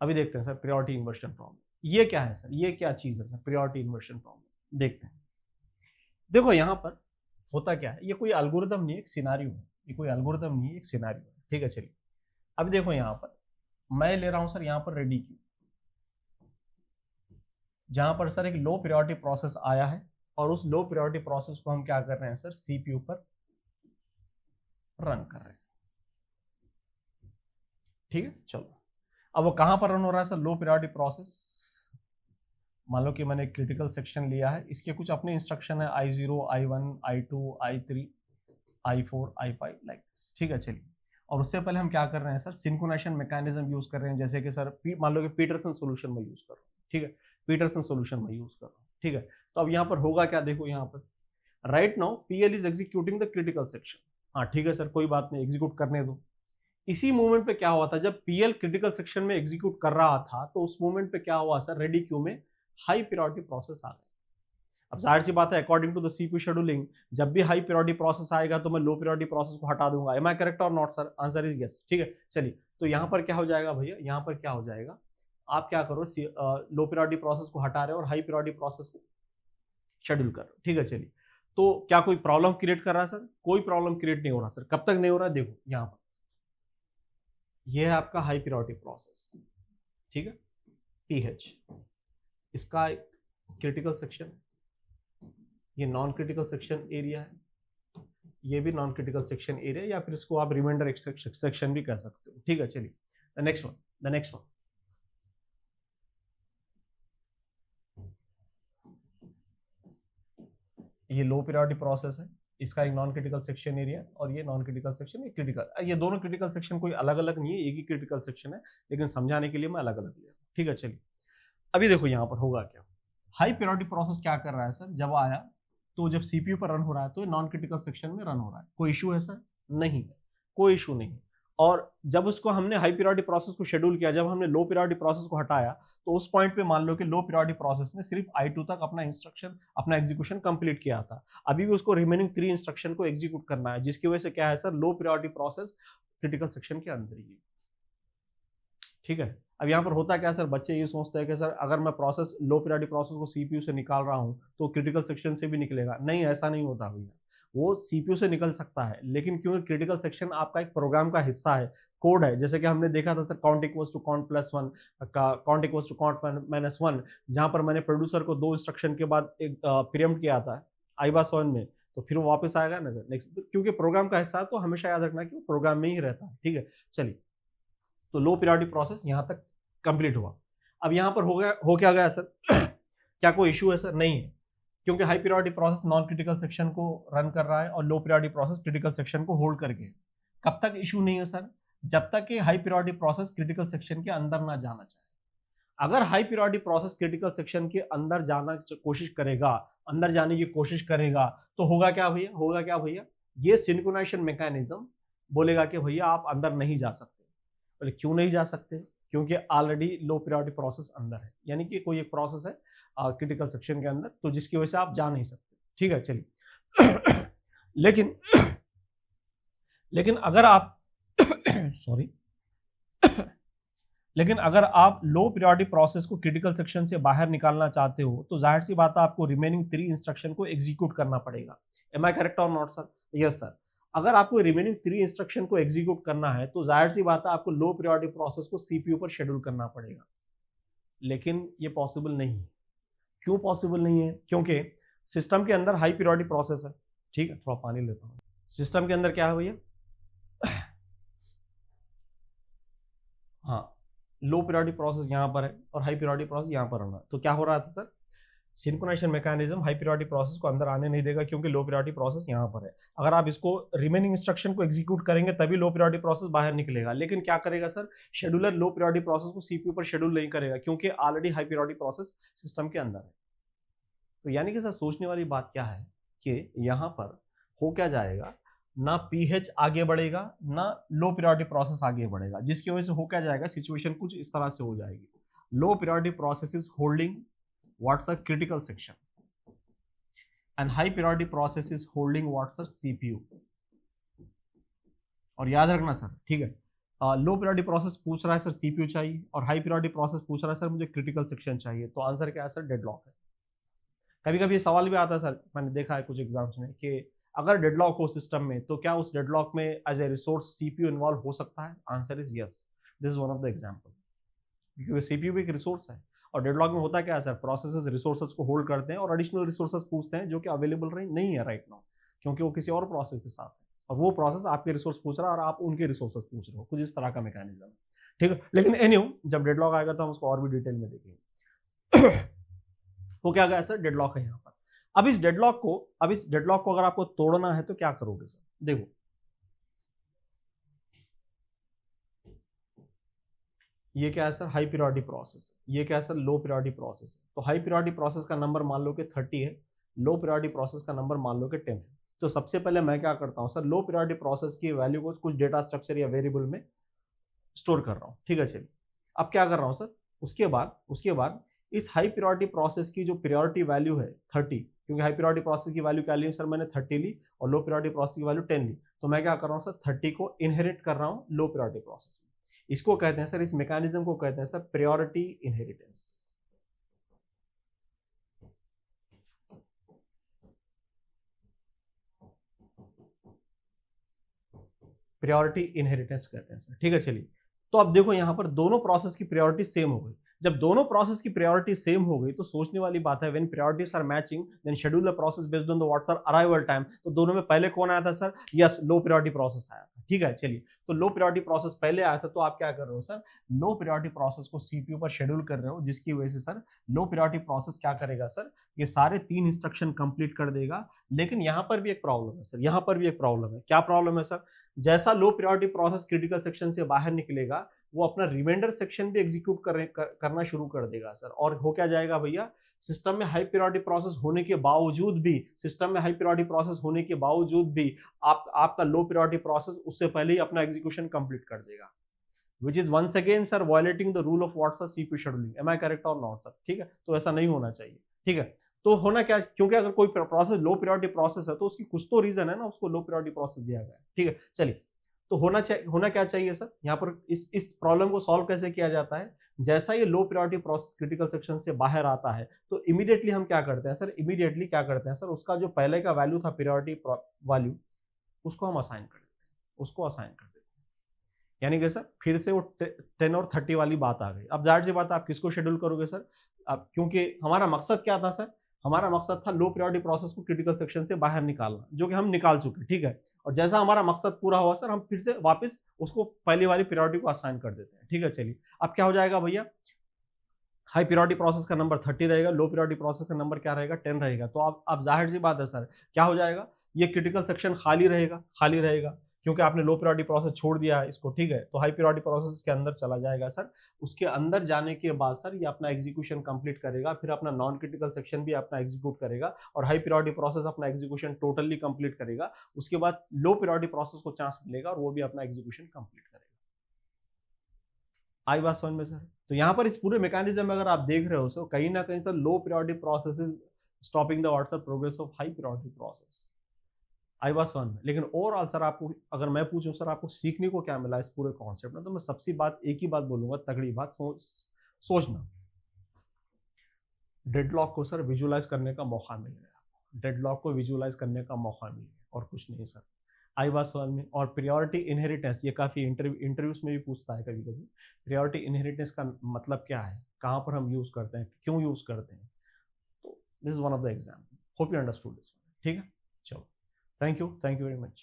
अभी देखते हैं सर प्रायोरिटी इन्वर्शन प्रॉब्लम ये क्या है सर, ये क्या चीज है सर प्रायोरिटी इन्वर्शन प्रॉब्लम, देखते हैं। देखो यहां पर होता क्या है, ये कोई एल्गोरिथम नहीं, एक सिनेरियो है, ठीक है। चलिए अभी देखो यहां पर मैं ले रहा हूं सर यहाँ पर रेडी क्यू, जहां पर सर एक लो प्रायोरिटी प्रोसेस आया है और उस लो प्रायोरिटी प्रोसेस को हम क्या कर रहे हैं सर, सीपीयू पर रन कर रहे हैं, ठीक है। चलो अब वो कहां पर रन हो रहा है सर, लो प्रायोरिटी प्रोसेस, मान लो कि मैंने क्रिटिकल सेक्शन लिया है, इसके कुछ अपने इंस्ट्रक्शन है I0, I1, I2, I3, I4, I5 like this, ठीक है। चलिए और उससे पहले हम क्या कर रहे हैं सर, सिंक्रोनाइजेशन मैकेनिज्म यूज कर रहे हैं, जैसे कि सर मान लो कि पीटरसन सॉल्यूशन में यूज कर रहा हूँ, ठीक है, ठीक है। तो अब यहाँ पर होगा क्या, देखो यहाँ पर right now PL is executing the critical section, हाँ ठीक है सर कोई बात नहीं, एग्जीक्यूट करने दो। इसी मोमेंट पे क्या हुआ था, जब पीएल क्रिटिकल सेक्शन में एग्जीक्यूट कर रहा था तो उस मोमेंट पे क्या हुआ सर, रेडी क्यू में हाई प्रायोरिटी प्रोसेस आ गया। अब जाहिर सी बात है, according to the CPU scheduling, जब भी हाई प्रायोरिटी प्रोसेस आएगा तो मैं लो प्रायोरिटी प्रोसेस को हटा दूंगा। एम आई करेक्ट और not sir? Answer is yes. ठीक है, चलिए तो यहाँ पर क्या हो जाएगा भैया, यहाँ पर क्या हो जाएगा, आप क्या करो, लो प्रायोरिटी प्रोसेस को हटा रहे हो और हाई प्रायोरिटी प्रोसेस को शेड्यूल कर रहे हो। ठीक है, चलिए तो क्या कोई प्रॉब्लम क्रिएट कर रहा है सर? कोई प्रॉब्लम क्रिएट नहीं हो रहा सर। कब तक नहीं हो रहा है, देखो यहाँ पर यह है आपका हाई प्रायोरिटी प्रोसेस, ठीक है, पीएच, इसका क्रिटिकल सेक्शन, ये नॉन क्रिटिकल सेक्शन एरिया है, ये भी नॉन क्रिटिकल सेक्शन एरिया, या फिर इसको आप रिमाइंडर सेक्शन भी कह सकते हो। ठीक है, चलिए द नेक्स्ट वन, ये लो प्रायोरिटी प्रोसेस है, इसका एक नॉन क्रिटिकल सेक्शन एरिया, और ये नॉन क्रिटिकल सेक्शन, ये क्रिटिकल, ये दोनों क्रिटिकल सेक्शन कोई अलग अलग नहीं है, एक ही क्रिटिकल सेक्शन है, लेकिन समझाने के लिए मैं अलग अलग लिया। ठीक है, चलिए अभी देखो यहाँ पर होगा क्या। हाई प्रायोरिटी प्रोसेस क्या कर रहा है सर, जब आया तो जब सीपीयू पर रन हो रहा है तो नॉन क्रिटिकल सेक्शन में रन हो रहा है, कोई इशू है सर? नहीं है, कोई इशू नहीं है। और जब उसको हमने हाई प्रायोरिटी प्रोसेस को शेड्यूल किया, जब हमने लो प्रायोरिटी प्रोसेस को हटाया, तो उस पॉइंट पे मान लो कि लो प्रायोरिटी प्रोसेस ने सिर्फ I2 तक अपना इंस्ट्रक्शन, अपना एग्जीक्यूशन कंप्लीट किया था। अभी भी उसको रिमेनिंग 3 इंस्ट्रक्शन को एग्जीक्यूट करना है, जिसकी वजह से क्या है सर, लो प्रायोरिटी प्रोसेस क्रिटिकल सेक्शन के अंदर ही है। ठीक है, अब यहाँ पर होता क्या सर, बच्चे ये सोचते हैं कि सर अगर मैं प्रोसेस, लो प्रायोरिटी प्रोसेस को सीपीयू से निकाल रहा हूँ तो क्रिटिकल सेक्शन से भी निकलेगा। नहीं, ऐसा नहीं होता भैया, वो सीपीयू से निकल सकता है, लेकिन क्योंकि क्रिटिकल सेक्शन आपका एक प्रोग्राम का हिस्सा है, कोड है, जैसे कि हमने देखा था sir count equals to count plus one, count equals to count minus one, जहां पर मैंने प्रोड्यूसर को 2 इंस्ट्रक्शन के बाद एक प्रीएम्प्ट किया था IBA7 में, तो फिर वो वापस आएगा ना सर नेक्स्ट, क्योंकि प्रोग्राम का हिस्सा है तो हमेशा याद रखना कि वो प्रोग्राम में ही रहता है। ठीक है, चलिए तो लो प्रायोरिटी प्रोसेस यहाँ तक कंप्लीट हुआ। अब यहाँ पर हो क्या गया सर क्या कोई इशू है सर? नहीं है, क्योंकि high priority process non critical section को रन कर रहा है और लो प्रायोरिटी प्रोसेस क्रिटिकल सेक्शन को होल्ड करके। कब तक इशू नहीं है सर? जब तक कि high priority process critical section के अंदर ना जाना चाहे। अगर high priority process critical section के अंदर जाना कोशिश करेगा, अंदर जाने की कोशिश करेगा, तो होगा क्या भैया, ये सिंक्रोनाइजेशन मैकेनिज्म बोलेगा कि भैया आप अंदर नहीं जा सकते। बोले क्यों नहीं जा सकते? क्योंकि ऑलरेडी लो प्रायोरिटी प्रोसेस अंदर है, यानी कि कोई एक प्रोसेस है क्रिटिकल सेक्शन के अंदर, तो जिसकी वजह से आप जा नहीं सकते। ठीक है, चलिए लेकिन अगर आप सॉरी लेकिन अगर आप लो प्रायोरिटी प्रोसेस को क्रिटिकल सेक्शन से बाहर निकालना चाहते हो तो जाहिर सी बात है आपको रिमेनिंग 3 इंस्ट्रक्शन को एग्जीक्यूट करना पड़ेगा। एम आई करेक्ट और नॉट सर? Yes sir. अगर आपको रिमेनिंग 3 इंस्ट्रक्शन को एग्जीक्यूट करना है तो जाहिर सी बात है आपको लो प्रायोरिटी प्रोसेस को सीपीयू पर शेड्यूल करना पड़ेगा, लेकिन ये पॉसिबल नहीं है। क्यों पॉसिबल नहीं है? क्योंकि सिस्टम के अंदर हाई प्रायोरिटी प्रोसेस है। ठीक है, थोड़ा पानी लेता हूं। सिस्टम के अंदर क्या है भैया, हाँ, लो प्रायोरिटी प्रोसेस यहाँ पर है और हाई प्रायोरिटी प्रोसेस यहाँ पर होना। तो क्या हो रहा था sir, synchronization mechanism high priority process को अंदर आने नहीं देगा, क्योंकि लो प्रायोरिटी प्रोसेस यहाँ पर है। अगर आप इसको रिमेनिंग इंस्ट्रक्शन को एग्जीक्यूट करेंगे तभी लो प्रायोरिटी प्रोसेस बाहर निकलेगा, लेकिन क्या करेगा सर, शेड्यूलर लो प्रायोरिटी प्रोसेस को सीपीयू पर शेड्यूल नहीं करेगा, क्योंकि already high priority process system के अंदर है। तो यानी कि सर सोचने वाली बात क्या है कि यहाँ पर हो क्या जाएगा, ना पीएच आगे बढ़ेगा ना लो प्रायोरिटी प्रोसेस आगे बढ़ेगा, जिसकी वजह से हो क्या जाएगा, सिचुएशन कुछ इस तरह से हो जाएगी। लो priority process is holding what's a critical section and high priority process is holding what's a CPU. और याद रखना सर, ठीक है, लो प्रायोरिटी प्रोसेस पूछ रहा है सर सीपीयू चाहिए, और हाई प्रायोरिटी प्रोसेस पूछ रहा है सर मुझे क्रिटिकल सेक्शन चाहिए। तो आंसर क्या है सर, डेडलॉक है। कभी कभी ये सवाल भी आता है सर, मैंने देखा है कुछ एग्जाम्स में, कि अगर डेडलॉक हो सिस्टम में तो क्या उस डेडलॉक में as a resource CPU involve हो सकता है? Answer is yes, this is one of the example, क्योंकि सीपीयू भी एक रिसोर्स है। और डेडलॉक में होता क्या है सर, प्रोसेसेस रिसोर्सेज को होल्ड करते हैं और एडिशनल रिसोर्सेज पूछते हैं जो कि अवेलेबल नहीं है राइट नाउ, क्योंकि वो किसी और प्रोसेस के साथ है, और वो प्रोसेस आपके रिसोर्स पूछ रहा है और आप उनके रिसोर्सेज पूछ रहे हो, कुछ इस तरह का मैकेनिज्म है। ठीक है, लेकिन एनीवे जब डेडलॉक आएगा तो हम उसको और भी डिटेल में देखेंगे। वो क्या गया सर, डेडलॉक है यहाँ पर। अब इस डेडलॉक को अगर आपको तोड़ना है तो क्या करोगे सर, देखो ये क्या है सर, हाई प्रायोरिटी प्रोसेस है, ये क्या है सर, लो प्रायोरिटी प्रोसेस है। तो हाई प्रायोरिटी प्रोसेस का नंबर मान लो कि 30 है, लो प्रायोरिटी प्रोसेस का नंबर मान लो कि 10 है। तो सबसे पहले मैं क्या करता हूँ सर, लो प्रायोरिटी प्रोसेस की वैल्यू को कुछ डेटा स्ट्रक्चर या वेरिएबल में स्टोर कर रहा हूँ, ठीक है। चलिए अब क्या कर रहा हूँ सर, उसके बाद इस हाई प्रायोरिटी प्रोसेस की जो प्रायोरिटी वैल्यू है 30, क्योंकि हाई प्रायोरिटी प्रोसेस की वैल्यू क्या ली सर मैंने 30 ली, और लो प्रायोरिटी प्रोसेस की वैल्यू 10 ली, तो मैं क्या कर रहा हूँ सर 30 को इनहेरिट कर रहा हूँ लो प्रायोरिटी प्रोसेस में। इसको कहते हैं सर, इस मैकेनिज्म को कहते हैं sir priority inheritance. Priority inheritance कहते हैं सर, ठीक है। चलिए तो अब देखो यहां पर दोनों प्रोसेस की प्रायोरिटी सेम हो गई। जब दोनों प्रोसेस की प्रायोरिटी सेम हो गई तो सोचने वाली बात है, when priorities are matching then schedule the process based on the what's are arrival time. तो दोनों में पहले कौन आया था sir, yes low priority process आया था, ठीक है। चलिए तो लो प्रायोरिटी प्रोसेस पहले आया था, तो आप क्या कर रहे हो सर, लो प्रायोरिटी प्रोसेस को सीपीयू पर शेड्यूल कर रहे हो, जिसकी वजह से सर लो प्रायोरिटी प्रोसेस क्या करेगा सर, ये सारे 3 इंस्ट्रक्शन कंप्लीट कर देगा। लेकिन यहां पर भी एक प्रॉब्लम है सर, यहां पर भी एक प्रॉब्लम है। क्या प्रॉब्लम है सर, जैसा लो प्रायोरिटी प्रोसेस क्रिटिकल सेक्शन से बाहर निकलेगा वो अपना रिमाइंडर सेक्शन भी एग्जीक्यूट करना शुरू कर देगा सर। और हो क्या जाएगा भैया, सिस्टम में हाई प्रायोरिटी प्रोसेस होने के बावजूद भी, सिस्टम में हाई प्रायोरिटी प्रोसेस होने के बावजूद भी आपका लो प्रायोरिटी प्रोसेस उससे पहले ही अपना एग्जीक्यूशन कंप्लीट कर देगा, which is once again sir violating the rule of what's CPU scheduling. Am I correct और नॉट सर, ठीक है। तो ऐसा नहीं होना चाहिए, ठीक है। तो होना क्या, क्योंकि अगर कोई प्रोसेस लो प्रायोरिटी प्रोसेस है तो उसकी कुछ तो रीजन है ना, उसको लो प्रायोरिटी प्रोसेस दिया गया है, ठीक है। चलिए तो होना क्या चाहिए सर, यहाँ पर इस प्रॉब्लम को सॉल्व कैसे किया जाता है, जैसा ये लो प्रायोरिटी प्रोसेस क्रिटिकल सेक्शन से बाहर आता है तो इमीडिएटली हम क्या करते हैं सर, इमीडिएटली क्या करते हैं सर, उसका जो पहले का वैल्यू था प्रायोरिटी वैल्यू उसको हम असाइन कर देते हैं, उसको असाइन कर देते हैं। यानी कि सर फिर से वो 10 और 30 वाली बात आ गई। अब जाहिर सी बात है आप किसको शेड्यूल करोगे सर, अब क्योंकि हमारा मकसद क्या था सर, हमारा मकसद था लो प्रायोरिटी प्रोसेस को क्रिटिकल सेक्शन से बाहर निकालना, जो कि हम निकाल चुके, ठीक है। और जैसा हमारा मकसद पूरा हुआ सर, हम फिर से वापस उसको पहली वाली प्रायोरिटी को असाइन कर देते हैं, ठीक है। चलिए अब क्या हो जाएगा भैया, हाई प्रायोरिटी प्रोसेस का नंबर 30 रहेगा, लो प्रायोरिटी प्रोसेस का नंबर क्या रहेगा 10 रहेगा। तो अब जाहिर सी बात है सर, क्या हो जाएगा, ये क्रिटिकल सेक्शन खाली रहेगा क्योंकि आपने लो प्रायोरिटी प्रोसेस छोड़ दिया है इसको, ठीक है। तो हाई प्रायोरिटी प्रोसेस के अंदर चला जाएगा सर, उसके अंदर जाने के बाद सर ये अपना एग्जीक्यूशन कंप्लीट करेगा, फिर अपना नॉन क्रिटिकल सेक्शन भी अपना एग्जीक्यूट करेगा, और हाई प्रायोरिटी प्रोसेस अपना एग्जीक्यूशन टोटली कंप्लीट करेगा। उसके बाद लो प्रायोरिटी प्रोसेस को चांस मिलेगा और वो भी अपना एग्जीक्यूशन कंप्लीट करेगा। आई बात समझ में सर। तो यहाँ पर इस पूरे मैकेनिज्म में अगर आप देख रहे हो सर, कहीं ना कहीं sir low priority process is stopping the WhatsApp progress of high priority process. I was one में। लेकिन ओवरऑल सर आपको अगर मैं पूछूं सर आपको सीखने को क्या मिला इस पूरे कॉन्सेप्ट में, तो मैं सबसे बात एक ही बात बोलूंगा, तगड़ी बात, सोचना। डेडलॉक को सर विजुलाइज करने का मौका मिल गया, डेडलॉक को विजुलाइज करने का मौका मिल गया, और कुछ नहीं सर। आई बात समझ में। और प्रायोरिटी इनहेरिटेंस, ये काफी इंटरव्यूज में भी पूछता है कभी कभी, प्रायोरिटी इनहेरिटेंस का मतलब क्या है, कहाँ पर हम यूज करते हैं, क्यों यूज करते हैं। तो this is one of the example, hope you understood this, ठीक है। चलो थैंक यू वेरी मच।